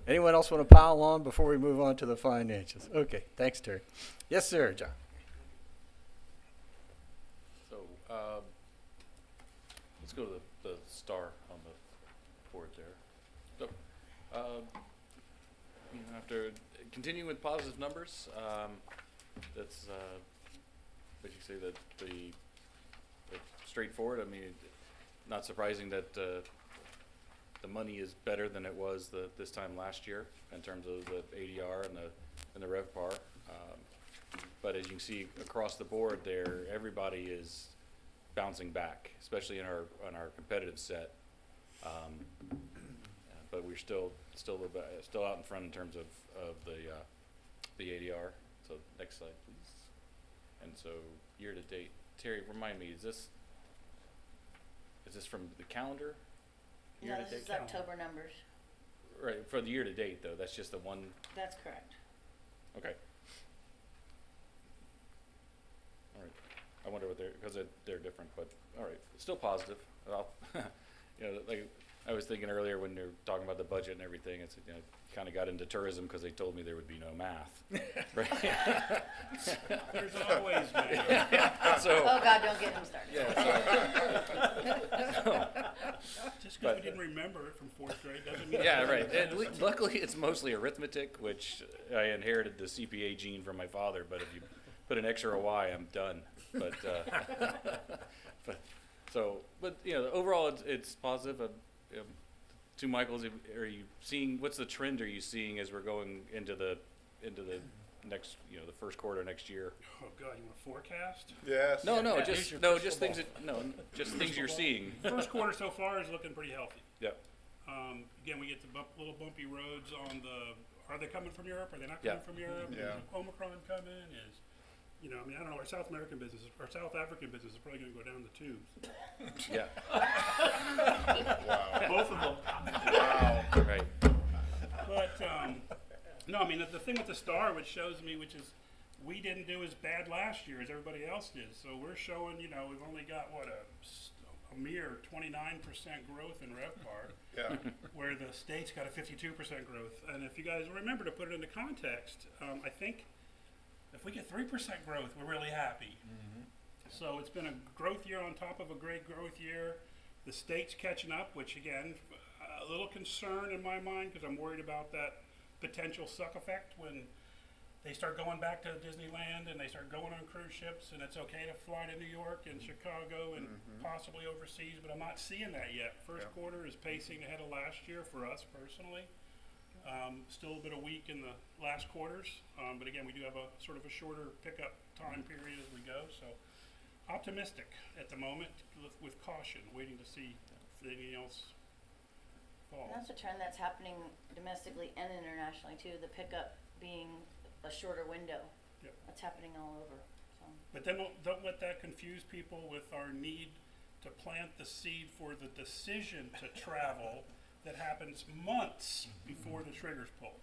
anyone else want to pile on before we move on to the financials? Okay, thanks, Terry. Yes, sir, John. So let's go to the star on the board there. So after continuing with positive numbers, that's basically the straightforward. I mean, not surprising that the money is better than it was this time last year in terms of the ADR and the RevPAR. But as you can see across the board there, everybody is bouncing back, especially in our competitive set. But we're still out in front in terms of the ADR. So next slide, please. And so year to date, Terry, remind me, is this from the calendar? No, this is October numbers. Right, for the year to date though, that's just the one. That's correct. Okay. All right. I wonder what because they're different, but all right, still positive. you know, like I was thinking earlier when they were talking about the budget and everything, it's, you know, kind of got into tourism because they told me there would be no math. Right? There's always math. So, Oh, God, don't get him started. Just because But- we didn't remember it from fourth grade doesn't mean. yeah, right. And luckily, it's mostly arithmetic, which I inherited the CPA gene from my father. But if you put an X or a Y, I'm done. But but you know, overall, it's positive. To Michael's, are you seeing, what's the trend are you seeing as we're going into the next, you know, the first quarter next year? Oh, God, you want a forecast? Yes. No, Yeah, here's just your no, crystal just things ball. that no, just things you're seeing. First quarter so far is looking pretty healthy. Yep. Again, we get the little bumpy roads on the, are they coming from Europe? Are they not Yeah. coming from Europe? Yeah. Is Omicron coming? Is, you know, I mean, I don't know, our South American business, our South African business is probably gonna go down the tubes. Yeah. Both of them. Wow. Right. But, no, I mean, the thing with the star, which shows me, which is, we didn't do as bad last year as everybody else did. So we're showing, you know, we've only got, what, a mere 29% growth in RevPAR, Yeah. where the state's got a 52% growth. And if you guys remember to put it into context, I think if we get 3% growth, we're really happy. So it's been a growth year on top of a great growth year. The state's catching up, which again, a little concern in my mind because I'm worried about that potential suck effect when they start going back to Disneyland and they start going on cruise ships and it's okay to fly to New York and Chicago and possibly overseas, but I'm not seeing that yet. First Yeah. quarter is pacing ahead of last year for us personally. Still a bit of weak in the last quarters, but again, we do have a sort of a shorter pickup time period as we go, so optimistic at the moment with caution, waiting to see if anything else falls. And that's a trend that's happening domestically and internationally too, the pickup being a shorter window. Yep. That's happening all over, so. But then don't let that confuse people with our need to plant the seed for the decision to travel that happens months before the trigger's pulled.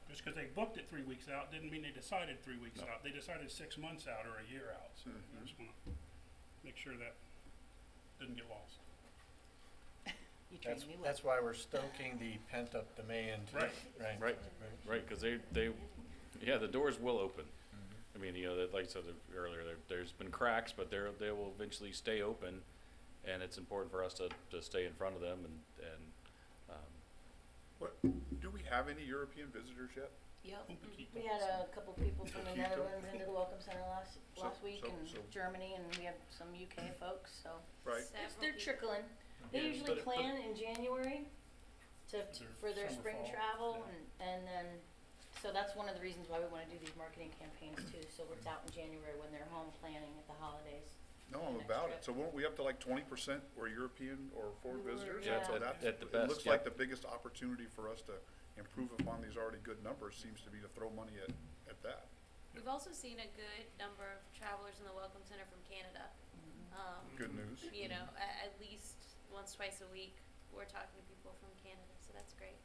Just because they booked it 3 weeks out didn't mean they decided 3 weeks out. They decided 6 months out or a year out. So I just want to make sure that didn't get lost. You trained me well. That's why we're stoking the pent-up demand. Right. Right, because yeah, the doors will open. I mean, you know, like I said earlier, there's been cracks, but they will eventually stay open, and it's important for us to stay in front of them and What, do we have any European visitors yet? Yep. Un poquito. We had a couple people from the Poquito. Netherlands into the Welcome Center last week, so- and so- Germany, and we have some UK folks, so. Right. They're trickling. They Yeah, usually but- plan in January for their summer, spring fall, travel, yeah. and then, so that's one of the reasons why we wanna do these marketing campaigns too, so it's out in January when they're home planning at the holidays. No, I'm Next about trip. it. So weren't we up to like 20% were European or foreign We were, visitors? yeah. So At- that's, at the it best, looks yeah. like the biggest opportunity for us to improve upon these already good numbers seems to be to throw money at that. We've also seen a good number of travelers in the Welcome Center from Canada. Good news. You know, at least once, twice a week, we're talking to people from Canada, so that's great.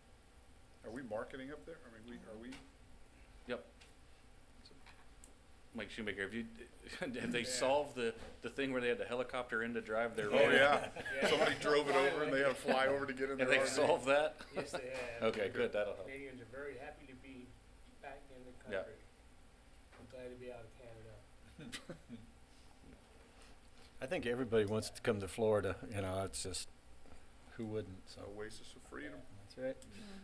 Are we marketing up there? I mean, are we? Yep. Mike Shoemaker, have they solved the thing where they had the helicopter in to drive their? Oh, yeah. Yeah. Somebody drove it over and they had to fly over to get in Have their they RV. solved that? Yes, they have. Okay, good, that'll help. Canadians are very happy to be back in the Yeah. country. I'm glad to be out of Canada. I think everybody wants to come to Florida, you know, it's just, who wouldn't, so. Oasis of freedom. That's right,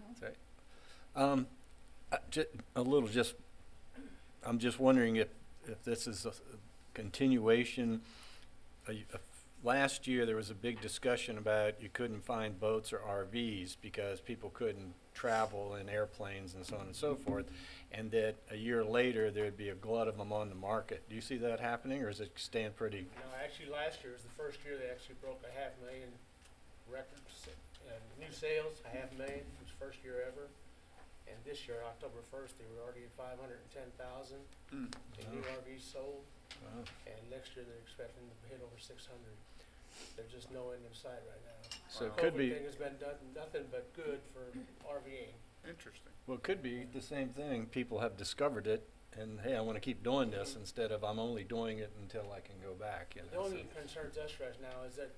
that's right. I'm just wondering if this is a continuation. Last year, there was a big discussion about you couldn't find boats or RVs because people couldn't travel in airplanes and so on and so forth, and that a year later, there'd be a glut of them on the market. Do you see that happening, or does it stand pretty? No, actually, last year was the first year they actually broke 500,000 records, new sales, 500,000, it was first year ever. And this year, October 1st, they were already at 510,000 in new RVs sold. Wow. And next year, they're expecting to hit over 600. There's just no end in sight right now. So it could be, COVID thing has been nothing but good for RVing. Interesting. well, it could be the same thing. People have discovered it, and hey, I want to keep doing this instead of I'm only doing it until I can go back. You The know, only so- concerns us right now is that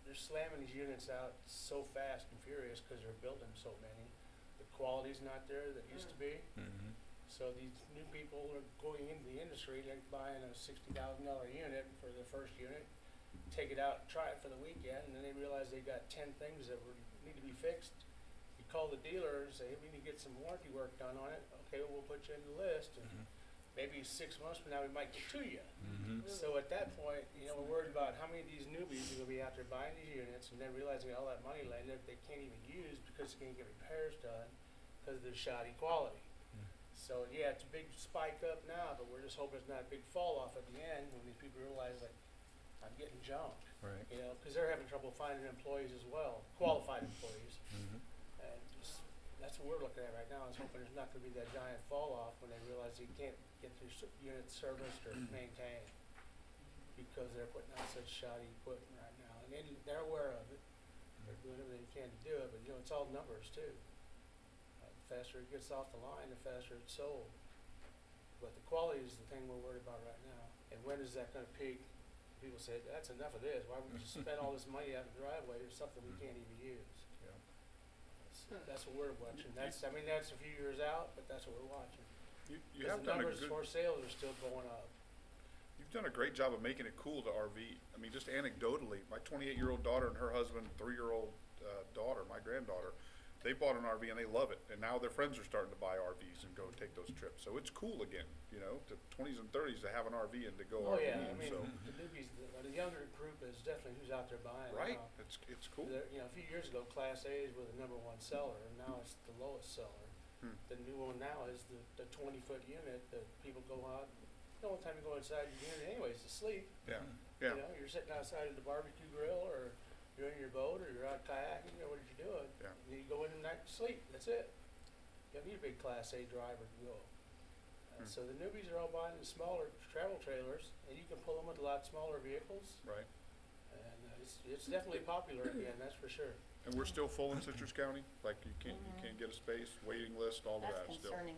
they're slamming these units out so fast and furious because they're building so many. The quality's not there that used to be. Mhm. So these new people are going into the industry, like buying a $60,000 unit for the first unit, take it out, try it for the weekend, and then they realize they got 10 things that need to be fixed. You call the dealer and say, hey, we need to get some warranty work done on it. Okay, well, we'll put you in the list, and maybe 6 months from now we might get to you. Mhm. So at that point, you know, we're worried about how many of these newbies are gonna be out there buying these units and then realizing all that money landed that they can't even use because they can't get repairs done because of their shoddy quality. So yeah, it's a big spike up now, but we're just hoping it's not a big fall off at the end when these people realize like, I'm getting junked, Right. you know, because they're having trouble finding employees as well, qualified employees. Mhm. And just, that's what we're looking at right now, is hoping there's not gonna be that giant fall off when they realize they can't get their units serviced or maintained because they're putting out such shoddy equipment right now. And they're aware of it. They're doing everything they can to do it, but you know, it's all numbers too. The faster it gets off the line, the faster it's sold. But the quality is the thing we're worried about right now. And when is that gonna peak? People say, that's enough of this. Why would we spend all this money out of the driveway or something we can't even use? That's what we're watching. That's a few years out, but that's what we're watching. You Because have the done a numbers good, for sales are still going up. you've done a great job of making it cool to RV. I mean, just anecdotally, my 28-year-old daughter and her husband, 3-year-old daughter, my granddaughter, they bought an RV and they love it. And now their friends are starting to buy RVs and go take those trips. So it's cool again, you know, to 20s and 30s to have an RV and to go Oh, RVing. yeah, I mean, So, the newbies, the younger group is definitely who's out there buying right, now. it's cool. You know, a few years ago, Class A's were the #1 seller, and now it's the lowest seller. The new one now is the 20-foot unit that people go out. The only time you go inside your unit anyways is to sleep. Yeah, You yeah, know, you're sitting outside of the barbecue grill, or you're in your boat, or you're out kayaking, or what are you doing? Yeah. And you go in at night to sleep. That's it. You don't need a big Class A driver to go. So the newbies are all buying the smaller travel trailers, and you can pull them with a lot smaller vehicles. right. And it's definitely popular again, that's for sure. And we're still full in Citrus County? Like you can't get a space, waiting list, all of That's that still? concerning.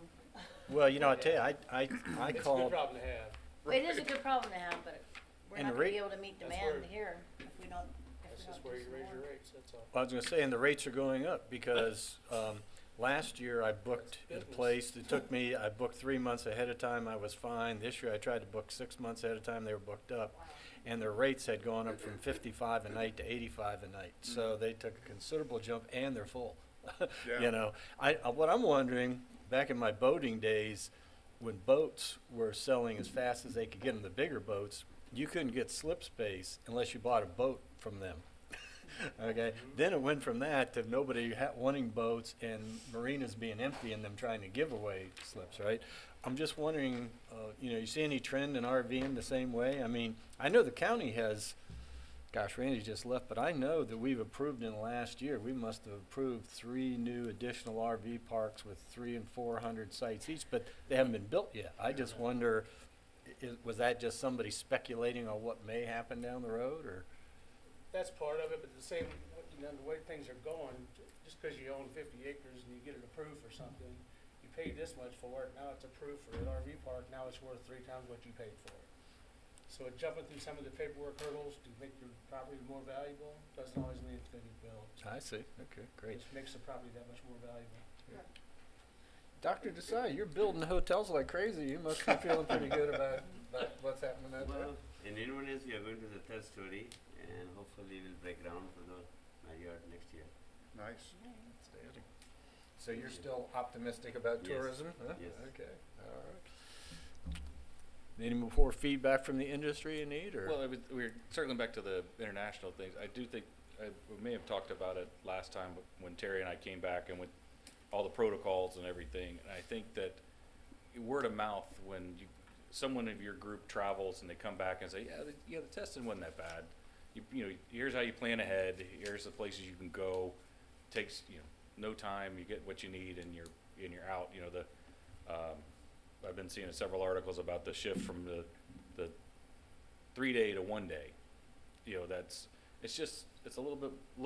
Well, you know, I tell you, I It's a good called, problem to have. It is a good problem to have, but we're And not the gonna be rate- able to meet That's demand where- here if we don't, That's if we just don't where do you some raise your more. rates, that's all. I was gonna say, and the rates are going up because, last year I booked That's at a business. place, it took me, I booked 3 months ahead of time, I was fine. This year I tried to book 6 months ahead of time, they were booked up. And their rates had gone up from 55 a night to 85 a night. So they took a considerable jump and they're full. Yeah. You know, what I'm wondering, back in my boating days, when boats were selling as fast as they could get them, the bigger boats, you couldn't get slip space unless you bought a boat from them. Okay, then it went from that to nobody wanting boats and marinas being empty and them trying to give away slips, right? I'm just wondering, you know, you see any trend in RVing the same way? I mean, I know the county has, gosh, Randy just left, but I know that we've approved in the last year, we must have approved 3 new additional RV parks with 300 and 400 sites each, but they haven't been built yet. I just wonder, was that just somebody speculating on what may happen down the road, or? That's part of it, but the same, you know, the way things are going, just because you own 50 acres and you get it approved for something, you paid this much for it, now it's approved for an RV park, now it's worth 3 times what you paid for it. So jumping through some of the paperwork hurdles to make your property more valuable doesn't always mean it's gonna be built. I see, okay, It great. just makes the property that much more valuable. Dr. Desai, you're building hotels like crazy, you must be feeling pretty good about what's happening out there. Well, in Inverness, we are going to the 3rd story, and hopefully we'll break ground for the Marriott next year. Nice. Outstanding. So you're still optimistic about Yes. tourism, huh? Yes. Okay, all right. Any more feedback from the industry you need, or? Well, we're circling back to the international things. I do think, we may have talked about it last time when Terry and I came back and with all the protocols and everything. And I think that word of mouth, when someone of your group travels and they come back and say, the testing wasn't that bad. You know, here's how you plan ahead. Here's the places you can go. Takes, no time. You get what you need and you're out. You know, I've been seeing several articles about the shift from the 3-day to 1-day. You know, it's a little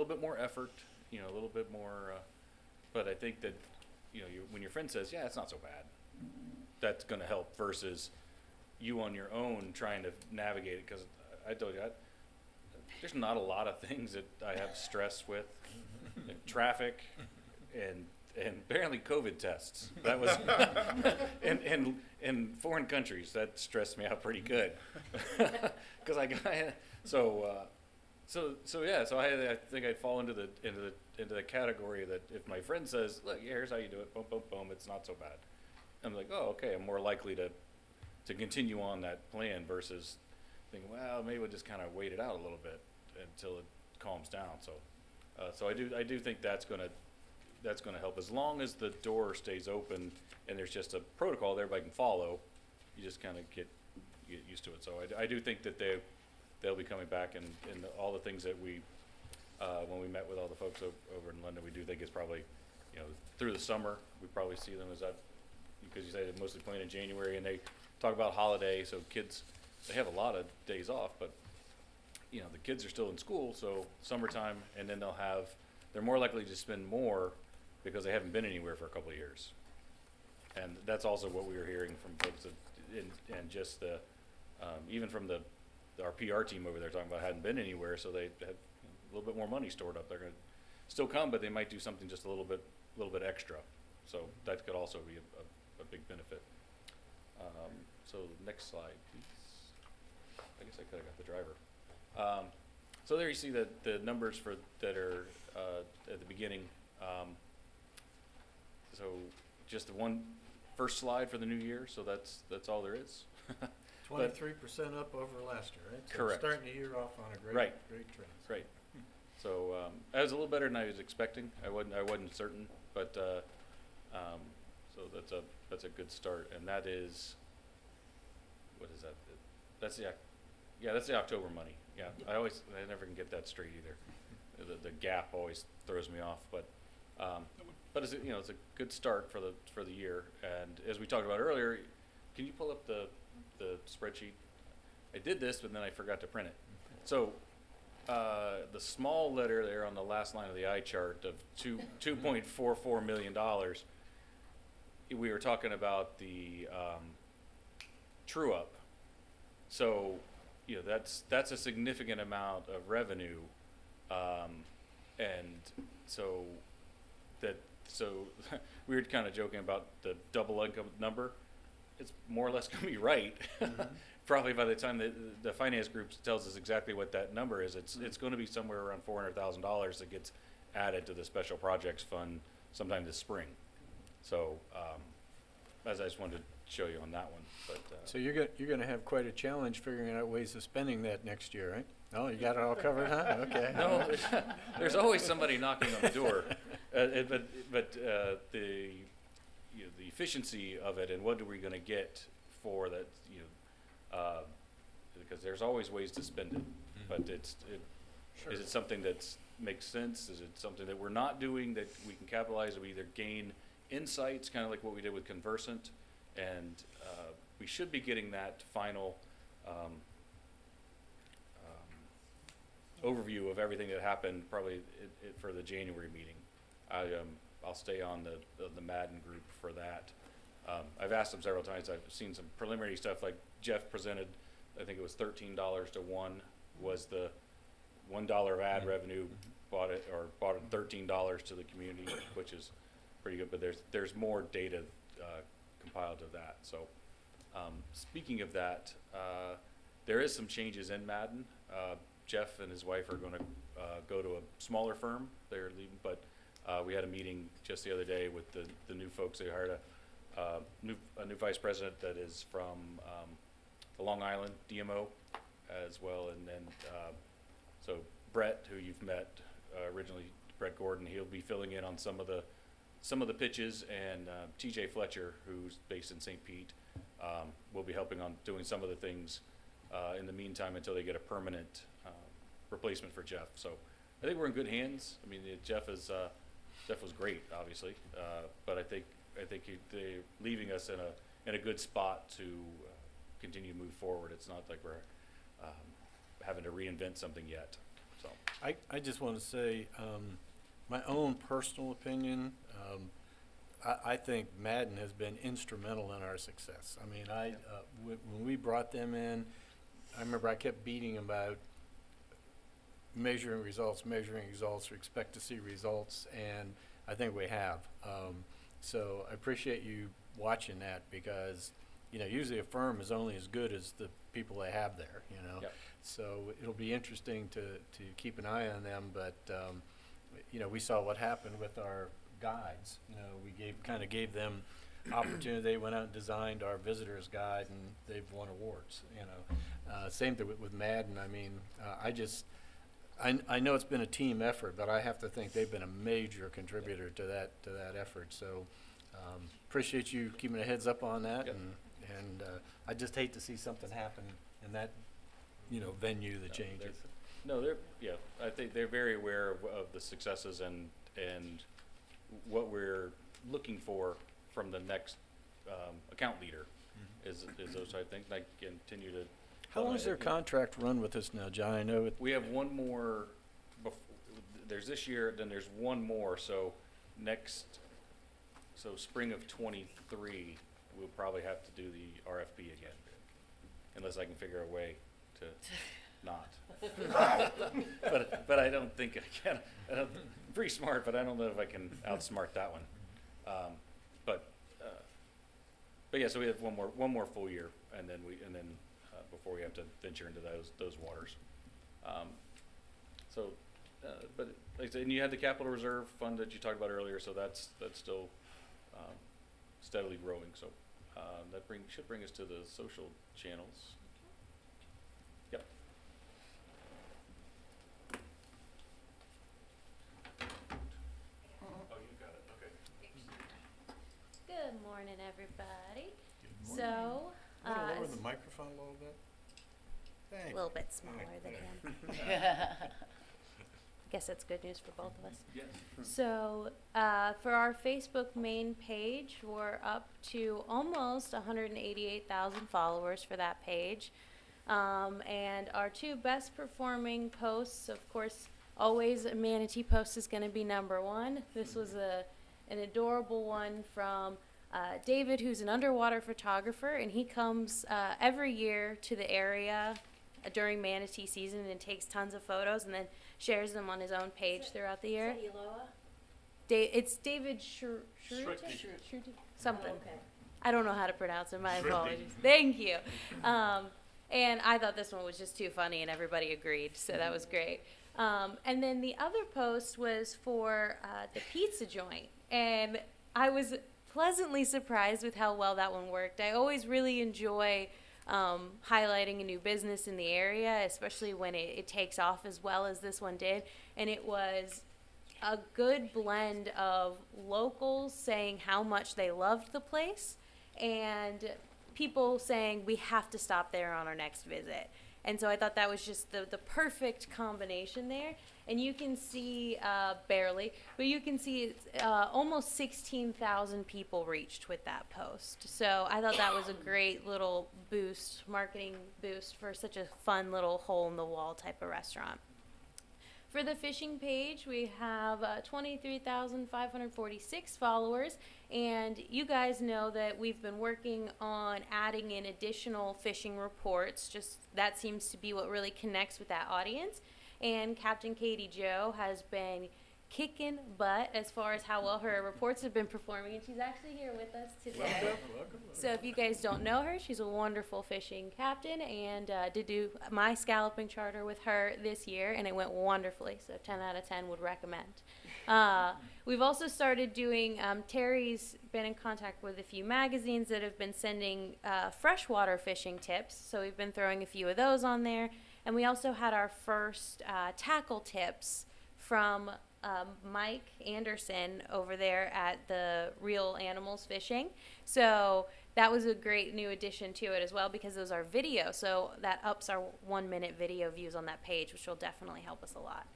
bit more effort, a little bit more, but I think that, when your friend says, yeah, it's not so bad, that's gonna help versus you on your own trying to navigate it, cause I told you, there's not a lot of things that I have stress with. And traffic and apparently COVID tests. That was in foreign countries, that stressed me out pretty good. Because I think I'd fall into the category that if my friend says, look, here's how you do it, boom, boom, boom, it's not so bad. I'm like, oh, okay, I'm more likely to continue on that plan versus thinking, well, maybe we'll just kind of wait it out a little bit until it calms down. So I do think that's gonna help, as long as the door stays open and there's just a protocol that everybody can follow. You just kind of get used to it. So I do think that they'll be coming back, and all the things that we when we met with all the folks over in London, we do think is probably, through the summer we probably see them as that, because you say they're mostly playing in January, and they talk about holiday, so kids, they have a lot of days off, but the kids are still in school, so summertime, and then they're more likely to spend more because they haven't been anywhere for a couple of years. And that's also what we were hearing from folks and just even from our PR team over there talking about hadn't been anywhere, so they had a little bit more money stored up. They're going to still come, but they might do something just a little bit extra. So that could also be a big benefit. So next slide, please. I guess I could have got the driver. So there you see the numbers that are at the beginning. So just the first slide for the new year. So that's all there is. 23% up over last year, right? So Correct. Starting the year off on a great trend. Right. So that was a little better than I was expecting. I wasn't certain, but so that's a good start. And that is, what is that? That's the October money. Yeah, I never can get that straight either. The gap always throws me off, but it's it's a good start for the year. And as we talked about earlier, can you pull up the spreadsheet? I did this, but then I forgot to print it. So the small letter there on the last line of the eye chart of $2.44 million, we were talking about the true up. So that's a significant amount of revenue, and so we were kind of joking about the double income number. It's more or less going to be right. Mm-hmm. Probably by the time the finance group tells us exactly what that number is, it's going to be somewhere around $400,000 that gets added to the special projects fund sometime this spring. So as I just wanted to show you on that one. But so you're going to have quite a challenge figuring out ways of spending that next year, right? Oh, you got it all covered, huh? Okay. No, there's always somebody knocking on the door, but the efficiency of it and what are we going to get for that, because there's always ways to spend it, but Sure. Is it something that makes sense? Is it something that we're not doing that we can capitalize? We either gain insights, kind of like what we did with Conversant, and we should be getting that final overview of everything that happened probably for the January meeting. I'll stay on the Madden group for that. I've asked them several times. I've seen some preliminary stuff like Jeff presented. I think it was $13 to 1 was the $1 of ad revenue bought it $13 to the community, which is pretty good. But there's more data compiled of that. So speaking of that, there is some changes in Madden. Jeff and his wife are going to go to a smaller firm. They're leaving, but we had a meeting just the other day with the new folks. They hired a new vice president that is from the Long Island DMO as well, and then so Brett, who you've met originally, Brett Gordon, he'll be filling in on some of the pitches, and TJ Fletcher, who's based in St. Pete, will be helping on doing some of the things in the meantime until they get a permanent replacement for Jeff. So I think we're in good hands. I mean, Jeff was great, obviously, but I think they're leaving us in a good spot to continue to move forward. It's not like we're having to reinvent something yet. So I just want to say my own personal opinion. I think Madden has been instrumental in our success. I mean, when we brought them in, I remember I kept beating about measuring results, we expect to see results, and I think we have. So I appreciate you watching that, because, you know, usually a firm is only as good as the people they have there, you know. Yep. So it'll be interesting to keep an eye on them, but, you know, we saw what happened with our guides. You know, we gave them opportunity. They went out and designed our visitors guide, and they've won awards, you know. Same thing with Madden. I mean, I know it's been a team effort, but I have to think they've been a major contributor to that effort. So appreciate you keeping a heads up on that, Yep. and I just hate to see something happen in that, you know, venue that No, changes. I think they're very aware of the successes and what we're looking for from the next account leader is those type of things. And I continue to. How long does their contract run with us now, John? I know it. We have one more. There's this year, then there's one more. So spring of '23, we'll probably have to do the RFP again, unless I can figure a way to not. but I don't think I can. I'm pretty smart, but I don't know if I can outsmart that one. But yeah, so we have one more full year, and then before we have to venture into those waters. But like I said, and you had the capital reserve fund that you talked about earlier, so that's still steadily growing. So that should bring us to the social channels. Yep. Oh, you got it. Okay. Good morning, everybody. Good So, lower the microphone a little bit. a Thanks. little bit smaller than him. Guess that's good news for both of us. Yes. So, for our Facebook main page, we're up to almost 188,000 followers for that page. And our two best performing posts, of course, always a manatee post is going to be number one. This was an adorable one from David, who's an underwater photographer, and he comes every year to the area during manatee season and takes tons of photos and then shares them on his own page throughout the year. Is that Eloa? It's David something. Oh, okay. I don't know how to pronounce it. My apologies. Thank you. And I thought this one was just too funny, and everybody agreed, so that was great. And then the other post was for the pizza joint, and I was pleasantly surprised with how well that one worked. I always really enjoy highlighting a new business in the area, especially when it takes off as well as this one did. And it was a good blend of locals saying how much they loved the place and people saying we have to stop there on our next visit. And so I thought that was just the perfect combination there. And you can see, barely, but you can see it's, almost 16,000 people reached with that post. So I thought that was a great little boost, marketing boost for such a fun little hole-in-the-wall type of restaurant. For the fishing page, we have 23,546 followers, and you guys know that we've been working on adding in additional fishing reports. Just that seems to be what really connects with that audience. And Captain Katie Jo has been kicking butt as far as how well her reports have been performing, and she's actually here with us today. Welcome. So if you guys don't know her, she's a wonderful fishing captain, and did do my scalloping charter with her this year, and it went wonderfully, so 10 out of 10 would recommend. We've also started doing, Terry's been in contact with a few magazines that have been sending freshwater fishing tips, so we've been throwing a few of those on there. And we also had our first tackle tips from Mike Anderson over there at the Real Animals Fishing. So that was a great new addition to it as well, because those are video. So that ups our 1-minute video views on that page, which will definitely help us a lot.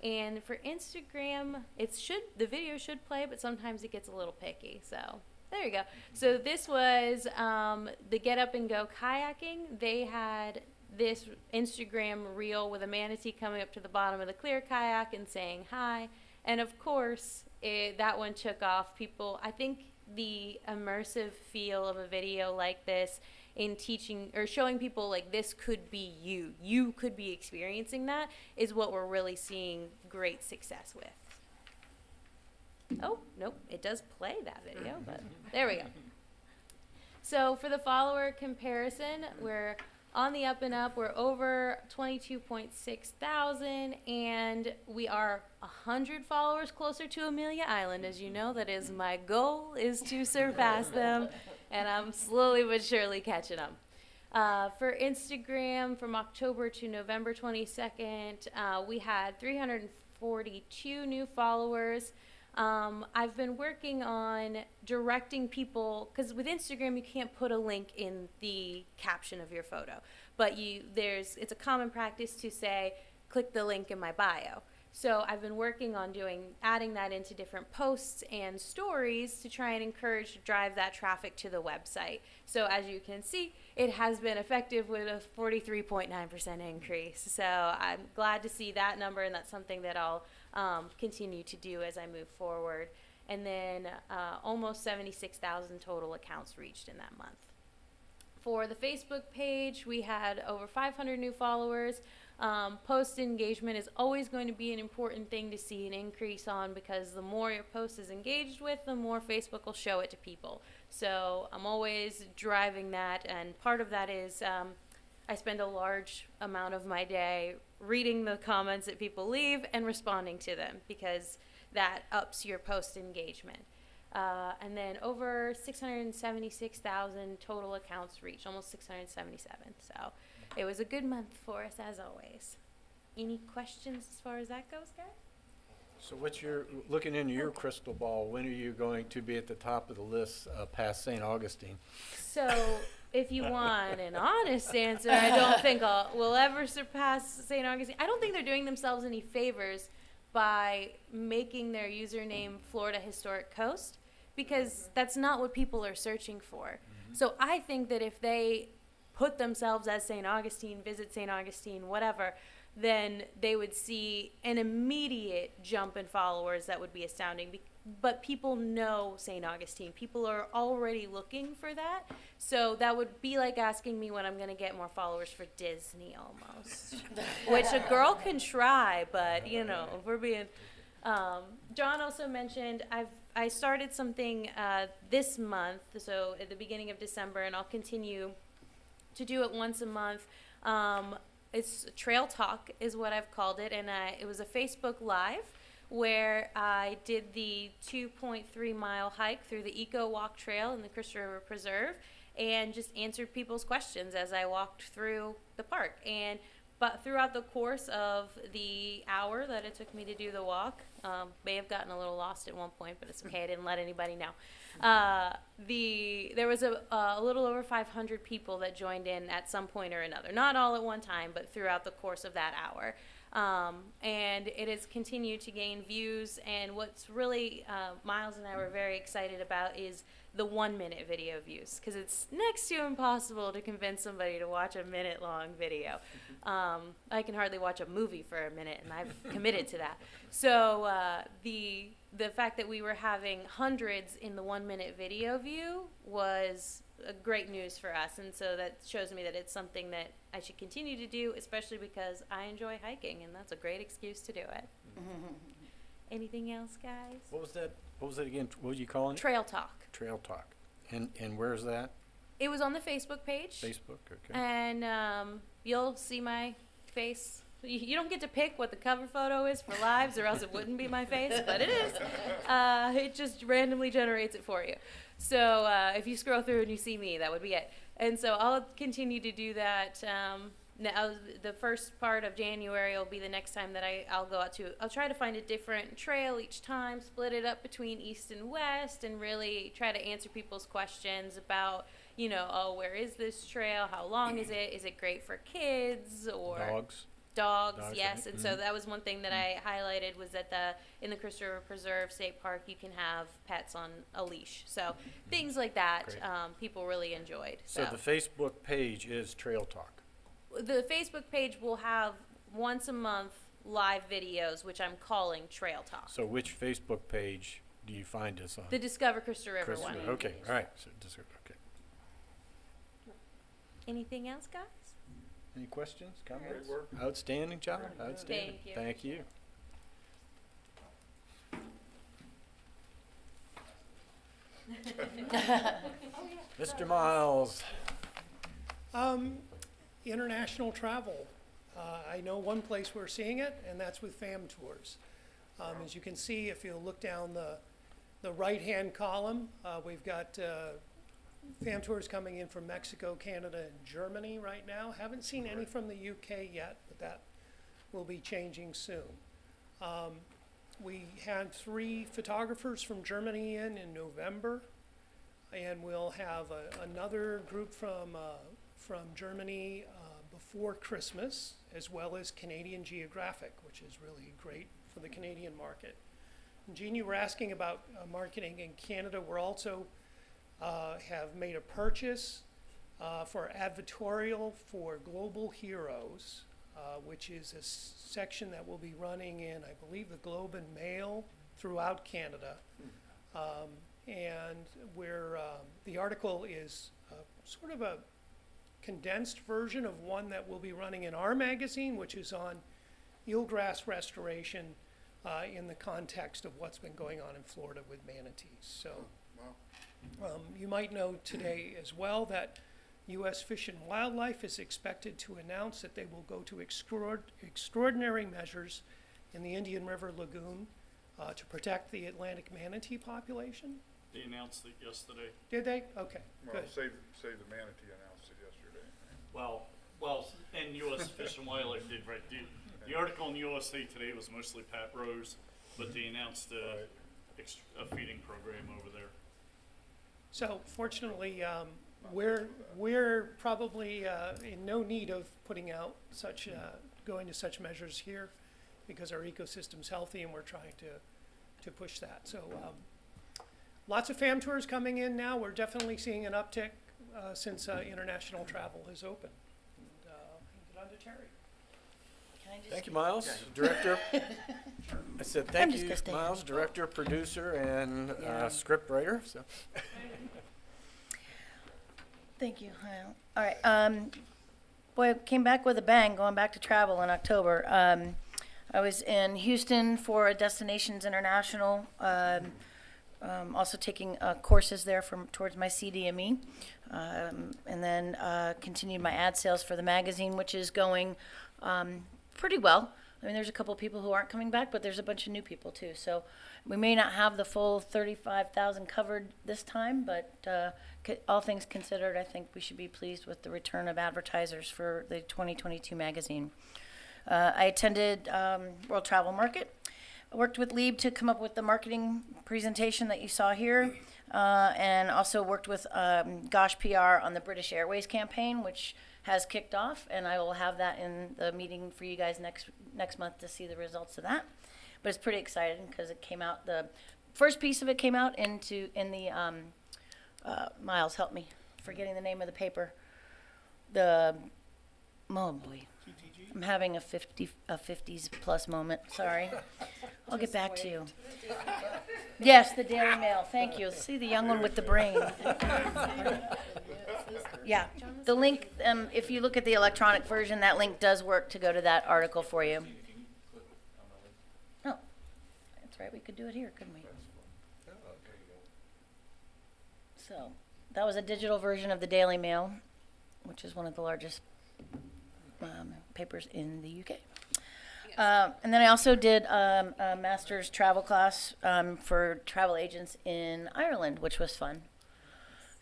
And for Instagram, the video should play, but sometimes it gets a little picky. So there you go. So this was the Get Up and Go kayaking. They had this Instagram reel with a manatee coming up to the bottom of the clear kayak and saying hi. And of course, that one took off. People, I think the immersive feel of a video like this in teaching or showing people like this could be you. You could be experiencing that is what we're really seeing great success with. Oh, nope, it does play that video, but there we go. So for the follower comparison, we're on the up and up. We're over 22.6 thousand, and we are 100 followers closer to Amelia Island. As you know, that is my goal, is to surpass them, and I'm slowly but surely catching them. For Instagram, from October to November 22nd, we had 342 new followers. I've been working on directing people, because with Instagram you can't put a link in the caption of your photo, but it's a common practice to say, click the link in my bio. So I've been working on adding that into different posts and stories to try and drive that traffic to the website. So as you can see, it has been effective with a 43.9% increase. So I'm glad to see that number, and that's something that I'll continue to do as I move forward. And then almost 76,000 total accounts reached in that month. For the Facebook page, we had over 500 new followers. Post engagement is always going to be an important thing to see an increase on, because the more your post is engaged with, the more Facebook will show it to people. So I'm always driving that, and part of that is I spend a large amount of my day reading the comments that people leave and responding to them, because that ups your post engagement. And then over 676,000 total accounts reached, almost 677. So it was a good month for us as always. Any questions as far as that goes, guys? So looking into your crystal ball, when are you going to be at the top of the list past St. Augustine? So if you want an honest answer, I don't think we'll ever surpass St. Augustine. I don't think they're doing themselves any favors by making their username Florida Historic Coast, because that's not what people are searching for. So I think that if they put themselves as St. Augustine, visit St. Augustine, whatever, then they would see an immediate jump in followers that would be astounding. But people know St. Augustine. People are already looking for that. So that would be like asking me when I'm going to get more followers for Disney almost. Which a girl can try, but, if we're being... John also mentioned I started something this month, so at the beginning of December, and I'll continue to do it once a month. It's Trail Talk is what I've called it, and it was a Facebook Live where I did the 2.3 mile hike through the Eco Walk Trail in the Crystal River Preserve, and just answered people's questions as I walked through the park. But throughout the course of the hour that it took me to do the walk, may have gotten a little lost at one point, but it's okay, I didn't let anybody know. There was a little over 500 people that joined in at some point or another. Not all at one time, but throughout the course of that hour. And it has continued to gain views, and what's really Miles and I were very excited about is the 1 minute video views, because it's next to impossible to convince somebody to watch a minute long video. I can hardly watch a movie for a minute, and I've committed to that. So the fact that we were having hundreds in the 1 minute video view was great news for us, and so that shows me that it's something that I should continue to do, especially because I enjoy hiking, and that's a great excuse to do it. Anything else, guys? What was that? What was it again? What were you calling it? Trail Talk. Trail Talk. And where's that? It was on the Facebook page. Facebook, okay. And you'll see my face. You don't get to pick what the cover photo is for lives, or else it wouldn't be my face, but it is. It just randomly generates it for you. So if you scroll through and you see me, that would be it. And so I'll continue to do that. Now, the first part of January will be the next time that I'll go out to. I'll try to find a different trail each time, split it up between east and west, and really try to answer people's questions about, where is this trail? How long is it? Is it great for kids or dogs, yes. And so that was one thing that I highlighted, was that in the Crystal River Preserve State Park, you can have pets on a leash. So things like that, people really enjoyed. So the Facebook page is Trail Talk. The Facebook page will have once a month live videos, which I'm calling Trail Talk. So which Facebook page do you find us on? The Discover Crystal River one. Okay, all right. So, okay. Anything else, guys? Any questions, comments? Great work. Outstanding job, outstanding. Thank you. Thank you. Mr. Miles. International travel. I know one place we're seeing it, and that's with FAM Tours. As you can see, if you look down the right-hand column, we've got FAM Tours coming in from Mexico, Canada, and Germany right now. Haven't seen any from the UK yet, but that will be changing soon. We had 3 photographers from Germany in November, and we'll have another group from Germany before Christmas, as well as Canadian Geographic, which is really great for the Canadian market. And Jean, you were asking about marketing in Canada. We're also have made a purchase for advertorial for Global Heroes, which is a section that will be running in, I believe, the Globe and Mail throughout Canada. And where the article is sort of a condensed version of one that will be running in our magazine, which is on eelgrass restoration in the context of what's been going on in Florida with manatees. So you might know today as well that U.S. Fish and Wildlife is expected to announce that they will go to extraordinary measures in the Indian River Lagoon to protect the Atlantic manatee population. They announced it yesterday. Did they? Okay, Well, good. Save the Manatee announced it yesterday. Well, and U.S. Fish and Wildlife did, right? The article in USA Today was mostly Pat Rose, but they announced a feeding program over there. So fortunately, we're probably in no need of putting out such, going to such measures here because our ecosystem's healthy and we're trying to push that. So lots of FAM tours coming in now. We're definitely seeing an uptick since international travel has opened. And hand it on to Terry. Can I just Thank you, Miles, Director. I said I'm thank just you, gonna stay Miles, Director, Producer, and Yeah. Script Writer. So. Thank you. All right. Boy, I came back with a bang going back to travel in October. I was in Houston for a Destinations International, also taking courses there towards my CDME, and then continued my ad sales for the magazine, which is going pretty well. I mean, there's a couple of people who aren't coming back, but there's a bunch of new people too. So we may not have the full 35,000 covered this time, but all things considered, I think we should be pleased with the return of advertisers for the 2022 magazine. I attended World Travel Market. I worked with Lieb to come up with the marketing presentation that you saw here, and also worked with Gosh PR on the British Airways campaign, which has kicked off, and I will have that in the meeting for you guys next month to see the results of that. But it's pretty exciting because it came out, the first piece of it came out in the Miles, help me, forgetting the name of the paper. Oh boy, I'm having a 50s plus moment. Sorry, I'll get back to you. Yes, the Daily Mail. Thank you. See the young one with the brain. Yeah, the link. If you look at the electronic version, that link does work to go to that article for you. Oh, that's right. We could do it here, couldn't we? So that was a digital version of the Daily Mail, which is one of the largest papers in the UK. And then I also did a master's travel class for travel agents in Ireland, which was fun.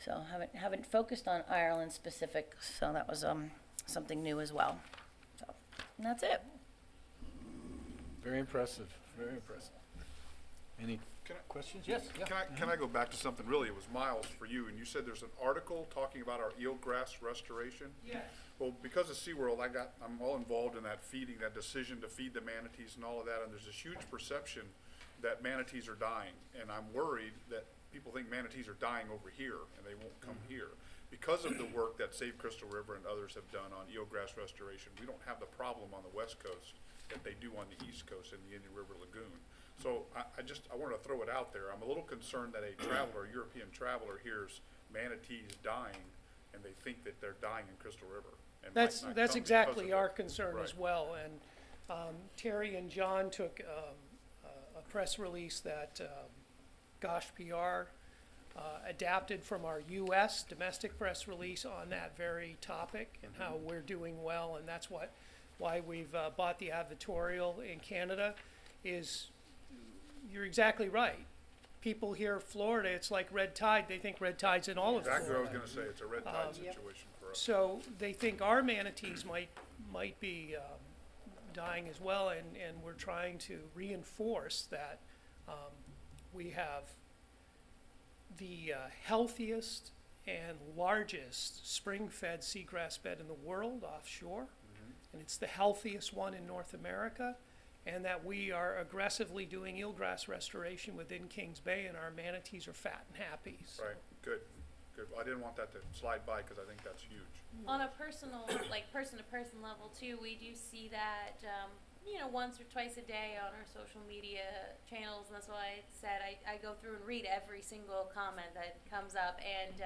So haven't focused on Ireland specific, so that was something new as well. So and that's it. Very impressive. Very impressive. Any questions? Yes. Yeah. Can I go back to something? Really, it was Miles for you, and you said there's an article talking about our eelgrass restoration. Yes. Well, because of SeaWorld, I'm all involved in that decision to feed the manatees and all of that, and there's this huge perception that manatees are dying, and I'm worried that people think manatees are dying over here and they won't come here. Because of the work that Save Crystal River and others have done on eelgrass restoration, we don't have the problem on the west coast that they do on the east coast in the Indian River Lagoon. So I wanted to throw it out there. I'm a little concerned that a European traveler hears manatees dying and they think that they're dying in Crystal River. And might That's, not that's come exactly because of our it. concern as Right. well. And Terry and John took a press release that Gosh PR adapted from our U.S. domestic press release on that very topic and how we're doing well. And that's why we've bought the advertorial in Canada is, you're exactly right. People hear Florida, it's like red tide. They think red tide's in all of Florida. Exactly what I was gonna say, it's a red tide situation for us. So they think our manatees might be dying as well, and we're trying to reinforce that we have the healthiest and largest spring-fed seagrass bed in the world offshore, and it's the healthiest one in North America, and that we are aggressively doing eelgrass restoration within Kings Bay, and our manatees are fat and happy. So. Right, good, good. Well, I didn't want that to slide by, cause I think that's huge. On a personal, like person-to-person level too, we do see that, once or twice a day on our social media channels, and that's why I said I go through and read every single comment that comes up, and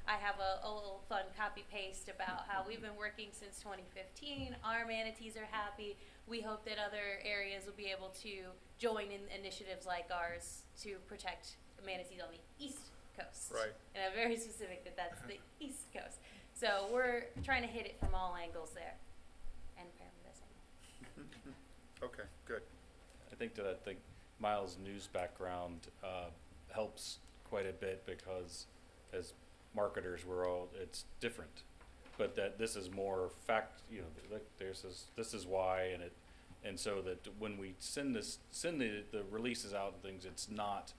I have a little fun copy-paste about how we've been working since 2015, our manatees are happy, we hope that other areas will be able to join in initiatives like ours to protect manatees on the East Coast. Right. And I'm very specific that that's the East Coast. So we're trying to hit it from all angles there. And apparently this angle. Okay, good. I think Miles' news background helps quite a bit because as marketers, it's different. But that this is more fact, like this is why, and so that when we send the releases out and things, it's not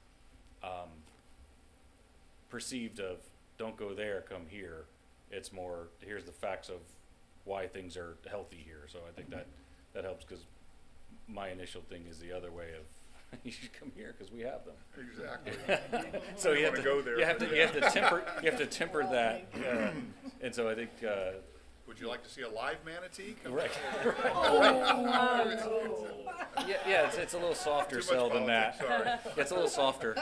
perceived of don't go there, come here. It's more here's the facts of why things are healthy here. So I think that helps because my initial thing is the other way of you should come here because we have them. Exactly. So you have to go there. You have to temper that, and so I think. Would you like to see a live manatee? Come Right. on. Yeah, it's a little softer Too much sell than that. politics, sorry. It's a little softer.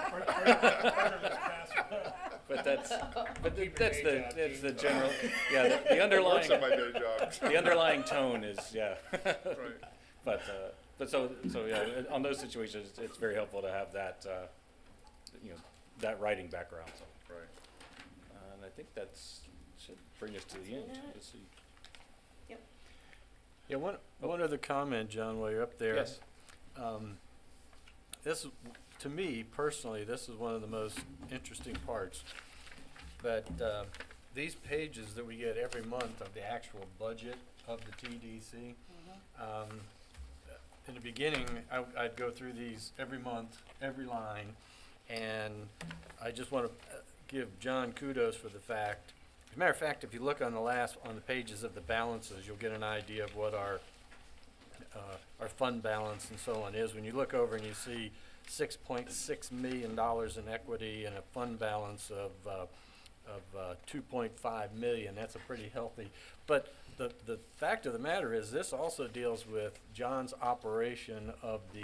But that's the general, the underlying, Works in my day job. the underlying tone is, Right. But so yeah, on those situations, it's very helpful to have that, that writing background, so. Right. And I think should bring us to the end. Let's see. Yeah, one other comment, John, while you're up there. Yes. This, to me personally, this is one of the most interesting parts. But these pages that we get every month of the actual budget of the TDC, in the beginning, I'd go through these every month, every line, and I just want to give John kudos for the fact. As a matter of fact, if you look on the pages of the balances, you'll get an idea of what our fund balance and so on is. When you look over and you see $6.6 million in equity and a fund balance of 2.5 million, that's a pretty healthy. But the fact of the matter is, this also deals with John's operation of the.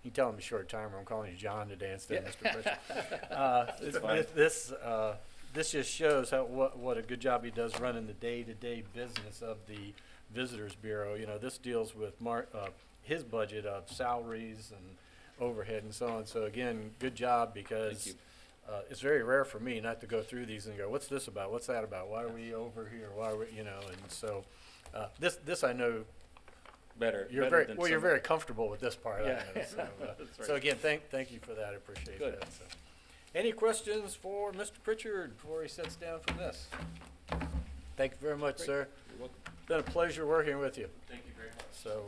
You can tell him a short timer. I'm calling you John today instead of Mr. Pritchett. This just shows what a good job he does running the day-to-day business of the Visitors Bureau. This deals with his budget of salaries and overhead and so on. So again, good job, because it's very rare for me not to go through these and go, what's this about? What's that about? Why are we over here? Why are we, and so this I know Better. you're very comfortable with this part. Yeah. I know, so, That's right. so again, thank you for that. I appreciate Good. that. So. Any questions for Mr. Pritchard before he sits down from this? Thank you very much, sir. You're welcome. It's been a pleasure working with you. Thank you very much. So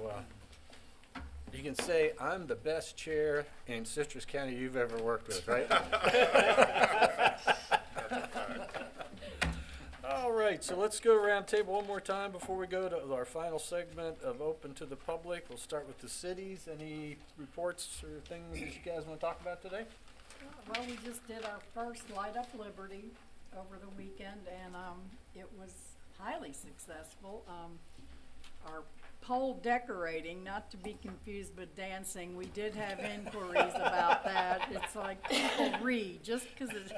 you can say I'm the best chair in Citrus County you've ever worked with, right? All right, so let's go around the table one more time before we go to our final segment of Open to the Public. We'll start with the cities. Any reports or things that you guys want to talk about today? Well, we just did our first Light Up Liberty over the weekend, and it was highly successful. Our pole decorating, not to be confused with dancing, we did have inquiries about that. It's like people read, just because it's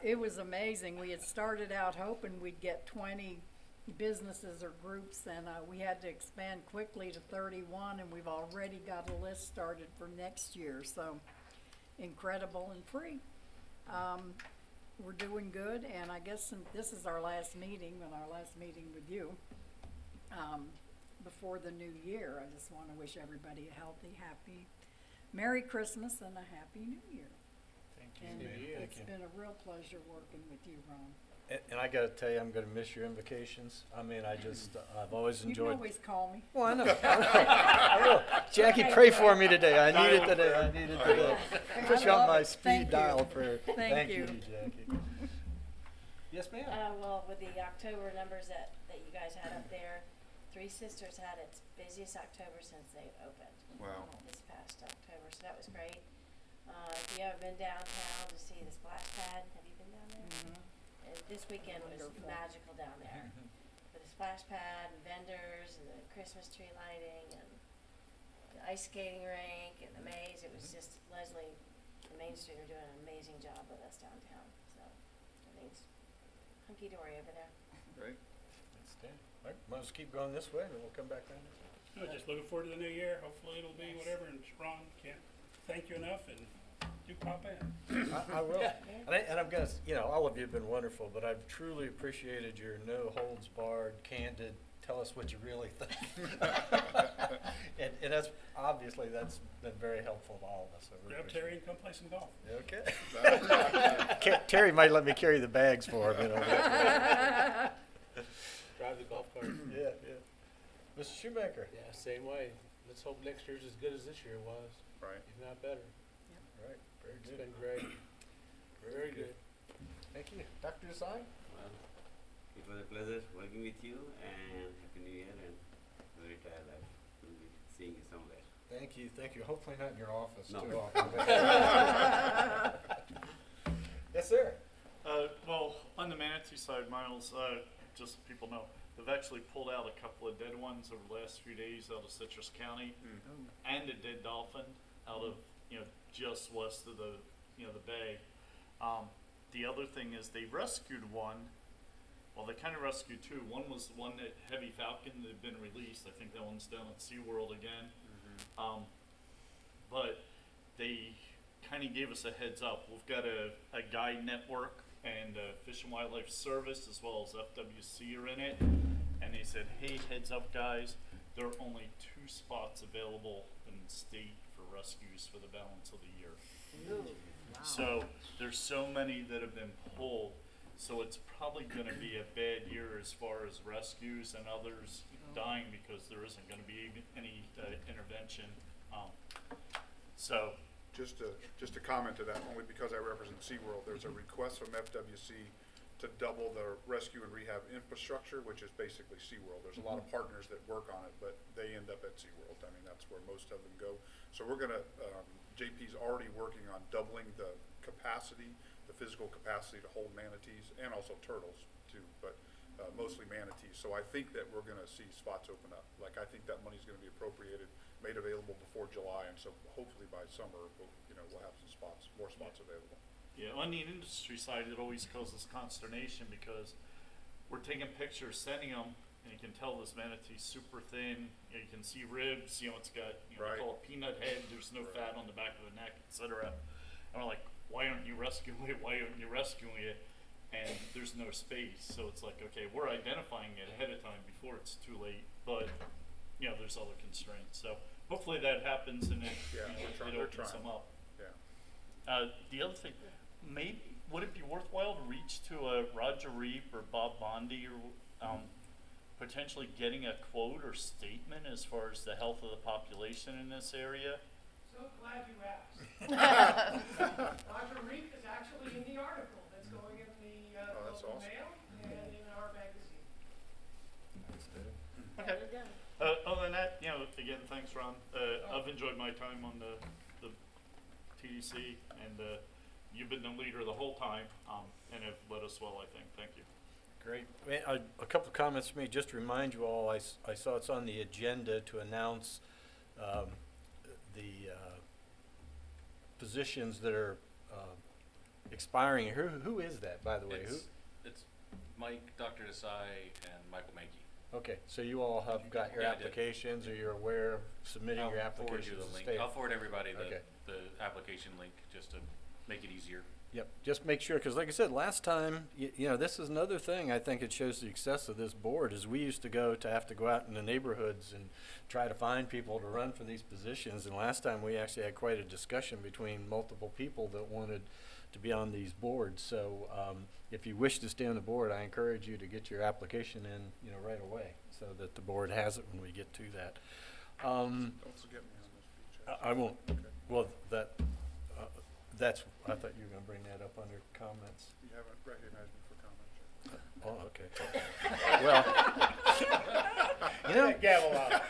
It was amazing. We had started out hoping we'd get 20 businesses or groups, and we had to expand quickly to 31, and we've already got a list started for next year. So incredible and free. We're doing good, and I guess this is our last meeting, and our last meeting with you before the new year. I just want to wish everybody a healthy, happy, Merry Christmas and a Happy New Year. Thank you, And ma'am. it's been a real pleasure working with you, Ron. And I gotta tell you, I'm gonna miss your invocations. I mean, I've always You can enjoyed. always call me. Well, I know. I will. Jackie, pray for me today. I need it today. I need it today. Push I on love my it. speed Thank you. dial prayer. Thank you. Jackie. Yes, ma'am. Well, with the October numbers that you guys had up there, Three Sisters had its busiest October since they opened. Wow. This past October, so that was great. If you haven't been downtown to see the splash pad, have you been down there? This weekend was Wonderful. magical down there. With the splash pad and vendors and the Christmas tree lighting and the ice skating rink and the maze, it was just, Leslie and Main Street are doing an amazing job with us downtown, so everything's hunky-dory over there. Right? All right, might as well keep going this way, and then we'll come back around. No, just looking forward to the new year. Hopefully it'll be whatever. And Ron, can't thank you enough, and do pop in. I will. And I'm gonna, all of you have been wonderful, but I've truly appreciated your no holds barred, candid, tell us what you really think. and that's been very helpful to all of us. So we Grab appreciate Terry and come play some golf. it. Okay. Terry might let me carry the bags for him. Drive the golf cart. Yeah. Mr. Shoemaker. Yeah, same way. Let's hope next year's as good as this year was, Right. if not better. Right. Very It's good. been great. Very good. Thank you. Dr. Desai? Well, it was a pleasure working with you, and Happy New Year, and very tired life. We'll be seeing you somewhere. Thank you. Hopefully not in your office No. too often. Yes, sir. Well, on the manatee side, Miles, just so people know, they've actually pulled out a couple of dead ones over the last few days out of Citrus County, and a dead dolphin out of, just west of the bay. The other thing is they rescued one. Well, they kind of rescued two. One was the one that Heavy Falcon that had been released. I think that one's down at SeaWorld again. But they kind of gave us a heads up. We've got a guide network and Fish and Wildlife Service as well as FWC are in it. And they said, hey, heads up guys, there are only 2 spots available in the state for rescues for the balance of the year. So there's so many that have been pulled. So it's probably going to be a bad year as far as rescues and others dying because there isn't going to be any intervention. So Just to comment to that, only because I represent SeaWorld, there's a request from FWC to double the rescue and rehab infrastructure, which is basically SeaWorld. There's a lot of partners that work on it, but they end up at SeaWorld. I mean, that's where most of them go. So we're gonna, JP's already working on doubling the capacity, the physical capacity to hold manatees and also turtles too, but mostly manatees. So I think that we're gonna see spots open up. Like, I think that money's gonna be appropriated, made available before July, and so hopefully by summer, we'll have some spots, more spots available. yeah, on the industry side, it always causes consternation because we're taking pictures, sending them, and you can tell this manatee's super thin. You can see ribs. It's got they Right. call it peanut head. There's no fat on the back of the neck, etc. And we're like, why aren't you rescuing it? Why aren't you rescuing it? And there's no space. So it's like, okay, we're identifying it ahead of time before it's too late. But there's other constraints. So hopefully that happens and it, Yeah, it they're opens trying. them up. Yeah. The other thing, maybe would it be worthwhile to reach to a Roger Reap or Bob Bondi or potentially getting a quote or statement as far as the health of the population in this area? So glad you asked. Roger Reap is actually in the article that's going in the that's local awesome. mail and in our magazine. Okay. Other than that, again, thanks, Ron. I've enjoyed my time on the TDC, and you've been the leader the whole time, and have led us well, I think. Thank you. Great. A couple of comments from me. Just to remind you all, I saw it's on the agenda to announce the positions that are expiring. Who is that, by the way? It's Mike, Dr. Desai, and Michael Mankey. Okay, so you all have got your Yeah, I did. applications, or you're aware of submitting your I'll forward application you to the the link. state? I'll forward everybody Okay. the application link just to make it easier. Yep, just make sure, because like I said, last time, you know, this is another thing I think it shows the success of this board, is we used to have to go out in the neighborhoods and try to find people to run for these positions, and last time we actually had quite a discussion between multiple people that wanted to be on these boards. So if you wish to stay on the board, I encourage you to get your application in, you know, right away, so that the board has it when we get to that. Don't forget me on this beach. I won't. Okay. Well, I thought you were gonna bring that up under comments. You haven't recognized me for comments yet. Oh, okay. Well, you know, Gavel out.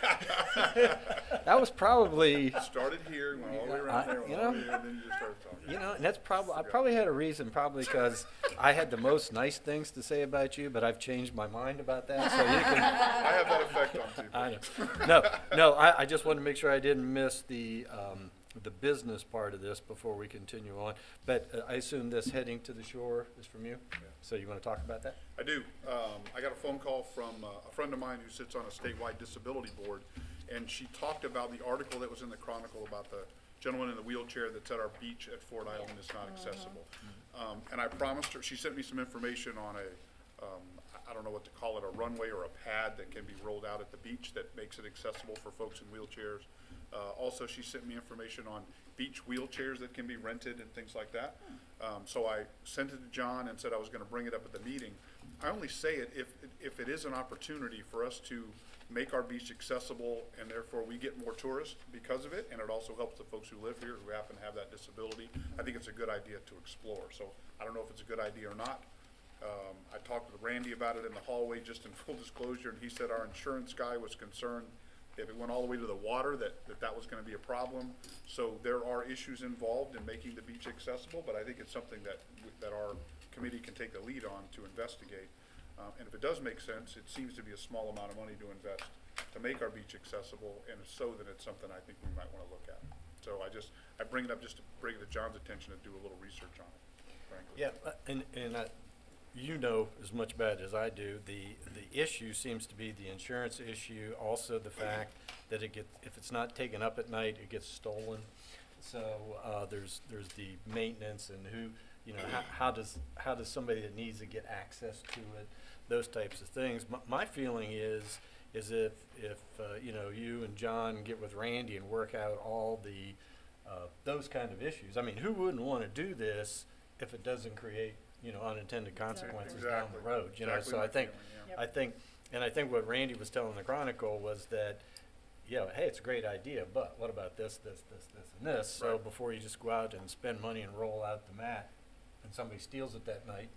that was probably, Started here, went all the way around there, you all the know, way, and then you just started talking. you know, and that's I probably had a reason, probably because I had the most nice things to say about you, but I've changed my mind about that, so you can. I have that effect on people. I know. No, I just wanted to make sure I didn't miss the business part of this before we continue on. But I assume this heading to the shore is from you? Yeah. So you want to talk about that? I do. I got a phone call from a friend of mine who sits on a statewide disability board, and she talked about the article that was in the Chronicle about the gentleman in the wheelchair that said our beach at Fort Island is not accessible. And I promised her, she sent me some information on I don't know what to call it, a runway or a pad that can be rolled out at the beach that makes it accessible for folks in wheelchairs. Also, she sent me information on beach wheelchairs that can be rented and things like that. So I sent it to John and said I was gonna bring it up at the meeting. I only say it if it is an opportunity for us to make our beach accessible, and therefore we get more tourists because of it, and it also helps the folks who live here who happen to have that disability. I think it's a good idea to explore. So I don't know if it's a good idea or not. I talked with Randy about it in the hallway, just in full disclosure, and he said our insurance guy was concerned if it went all the way to the water, that was gonna be a problem. So there are issues involved in making the beach accessible, but I think it's something that our committee can take the lead on to investigate. And if it does make sense, it seems to be a small amount of money to invest to make our beach accessible, and if so, then it's something I think we might wanna look at. So I bring it up just to bring it to John's attention to do a little research on it, frankly. Yeah, and you know as much about it as I do, the issue seems to be the insurance issue, also the fact that if it's not taken up at night, it gets stolen. So there's the maintenance and who, you know, how does somebody that needs to get access to it, those types of things. My feeling is if you know, you and John get with Randy and work out all the those kind of issues. I mean, who wouldn't want to do this if it doesn't create, you know, unintended consequences down the road, you know? So I think, I think what Randy was telling the Chronicle was that, yeah, hey, it's a great idea, but what about this, and this? So Right. before you just go out and spend money and roll out the mat, and somebody steals it that night,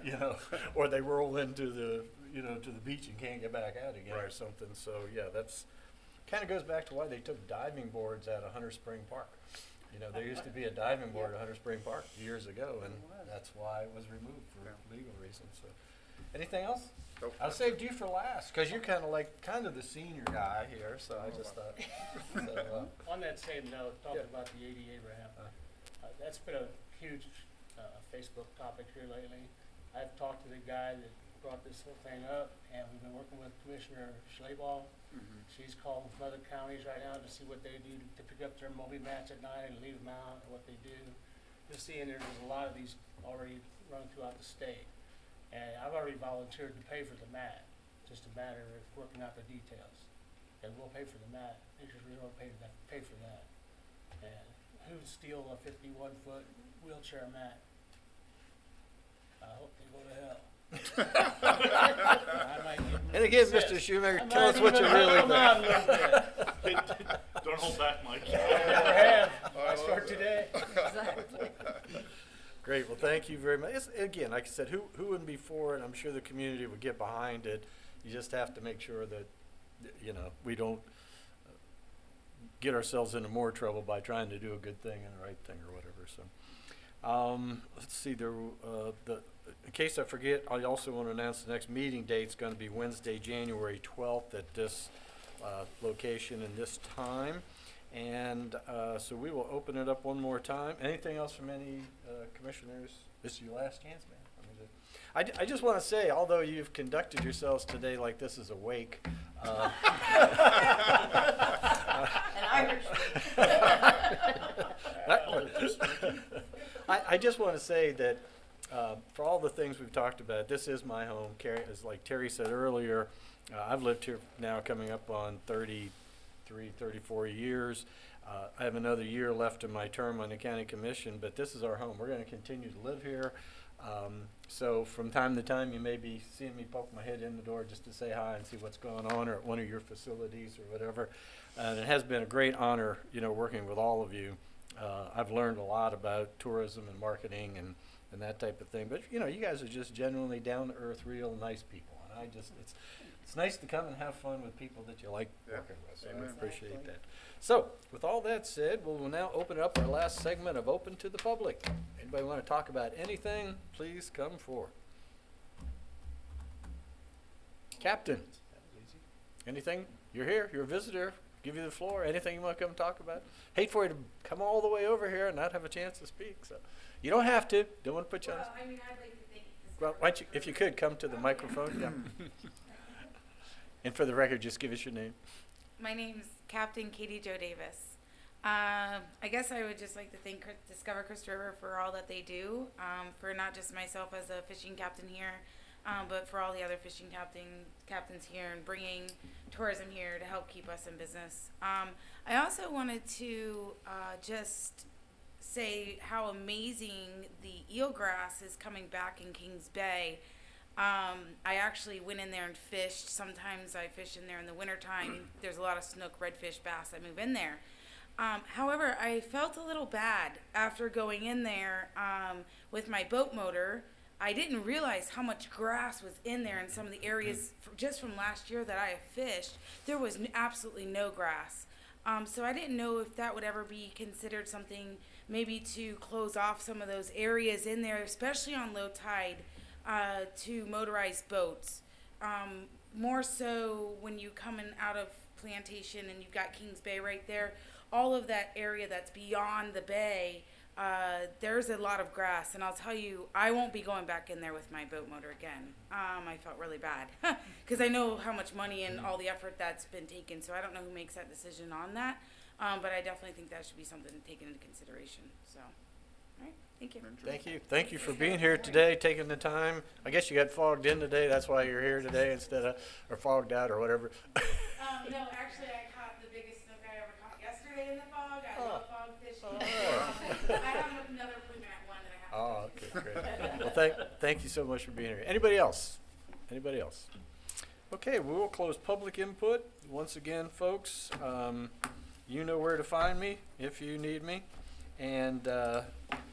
you know, or they roll into the, you know, to the beach and can't get back out again or Right. something. So yeah, that's kind of goes back to why they took diving boards out of Hunter Spring Park. You know, there used to be a diving board at Hunter Spring Park years ago, and that's why it was removed for legal reasons. So, anything else? Nope. I saved you for last because you're kind of the senior guy here. So I just thought. So, On that same note, talking about the ADA ramp, that's been a huge Facebook topic here lately. I've talked to the guy that brought this whole thing up, and we've been working with Commissioner Schlaball. She's calling from other counties right now to see what they do to pick up their Moby mats at night and leave them out, and what they do. Just seeing there's a lot of these already run throughout the state. And I've already volunteered to pay for the mat, just a matter of working out the details. And we'll pay for the mat, Nature's Resort pay for that. And who'd steal a 51-foot wheelchair mat? I hope they go to hell. I might give them and again, assist. Mr. Shoemaker, I tell might us what even you really help them out think. a little bit. Don't hold back, Mike. I never have. I start today. Great. Well, thank you very much. Again, like I said, who wouldn't be for it? I'm sure the community would get behind it. You just have to make sure that, you know, we don't get ourselves into more trouble by trying to do a good thing and the right thing or whatever. So, let's see. In case I forget, I also want to announce the next meeting date is going to be Wednesday, January 12th at this location and this time. And so we will open it up one more time. Anything else from any commissioners? This is your last chance, man. I just want to say, although you've conducted yourselves today like this is a wake, An Irish I just want to say that for all the things we've talked about, this is my home. As like Terry said earlier, I've lived here now coming up on 33, 34 years. I have another year left in my term on the county commission, but this is our home. We're going to continue to live here. So from time to time, you may be seeing me poke my head in the door just to say hi and see what's going on, or at one of your facilities or whatever. And it has been a great honor, working with all of you. I've learned a lot about tourism and marketing and that type of thing. But you guys are just genuinely down to earth, real nice people. And it's nice to come and have fun with people that you like working with. So I appreciate that. So with all that said, we will now open up our last segment of Open to the Public. Anybody want to talk about anything, please come forward. Captain, anything? You're here, you're a visitor, give you the floor. Anything you want to come talk about? Hate for you to come all the way over here and not have a chance to speak. So you don't have to. Don't want to put you on. I mean, I'd like to thank this. Well, why don't you, if you could, come to the microphone. Yeah. And for the record, just give us your name. My name's Captain Katie Jo Davis. I guess I would just like to thank Discover Crystal River for all that they do, for not just myself as a fishing captain here, but for all the other fishing captains here and bringing tourism here to help keep us in business. I also wanted to just say how amazing the eelgrass is coming back in Kings Bay. I actually went in there and fished. Sometimes I fish in there in the wintertime. There's a lot of snook, redfish, bass that move in there. However, I felt a little bad after going in there with my boat motor. I didn't realize how much grass was in there in some of the areas just from last year that I have fished. There was absolutely no grass. So I didn't know if that would ever be considered something maybe to close off some of those areas in there, especially on low tide. To motorized boats. More so when you coming out of Plantation and you've got Kings Bay right there, all of that area that's beyond the bay, there's a lot of grass. And I'll tell you, I won't be going back in there with my boat motor again. I felt really bad because I know how much money and all the effort that's been taken. So I don't know who makes that decision on that. But I definitely think that should be something taken into consideration. So, all right. Thank you. Thank you. Thank you for being here today, taking the time. I guess you got fogged in today. That's why you're here today instead of, or fogged out or whatever. No, actually, I caught the biggest snook I ever caught yesterday in the fog. I love fog fishing. I have another appointment at 1 that I have to okay, great. Well, thank you so much for being here. Anybody else? Anybody else? Okay, we will close public input. Once again, folks, you know where to find me if you need me. And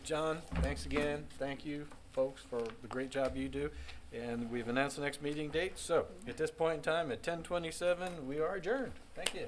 John, thanks again. Thank you, folks, for the great job you do. And we've announced the next meeting date. So at this point in time, at 10:27, we are adjourned. Thank you.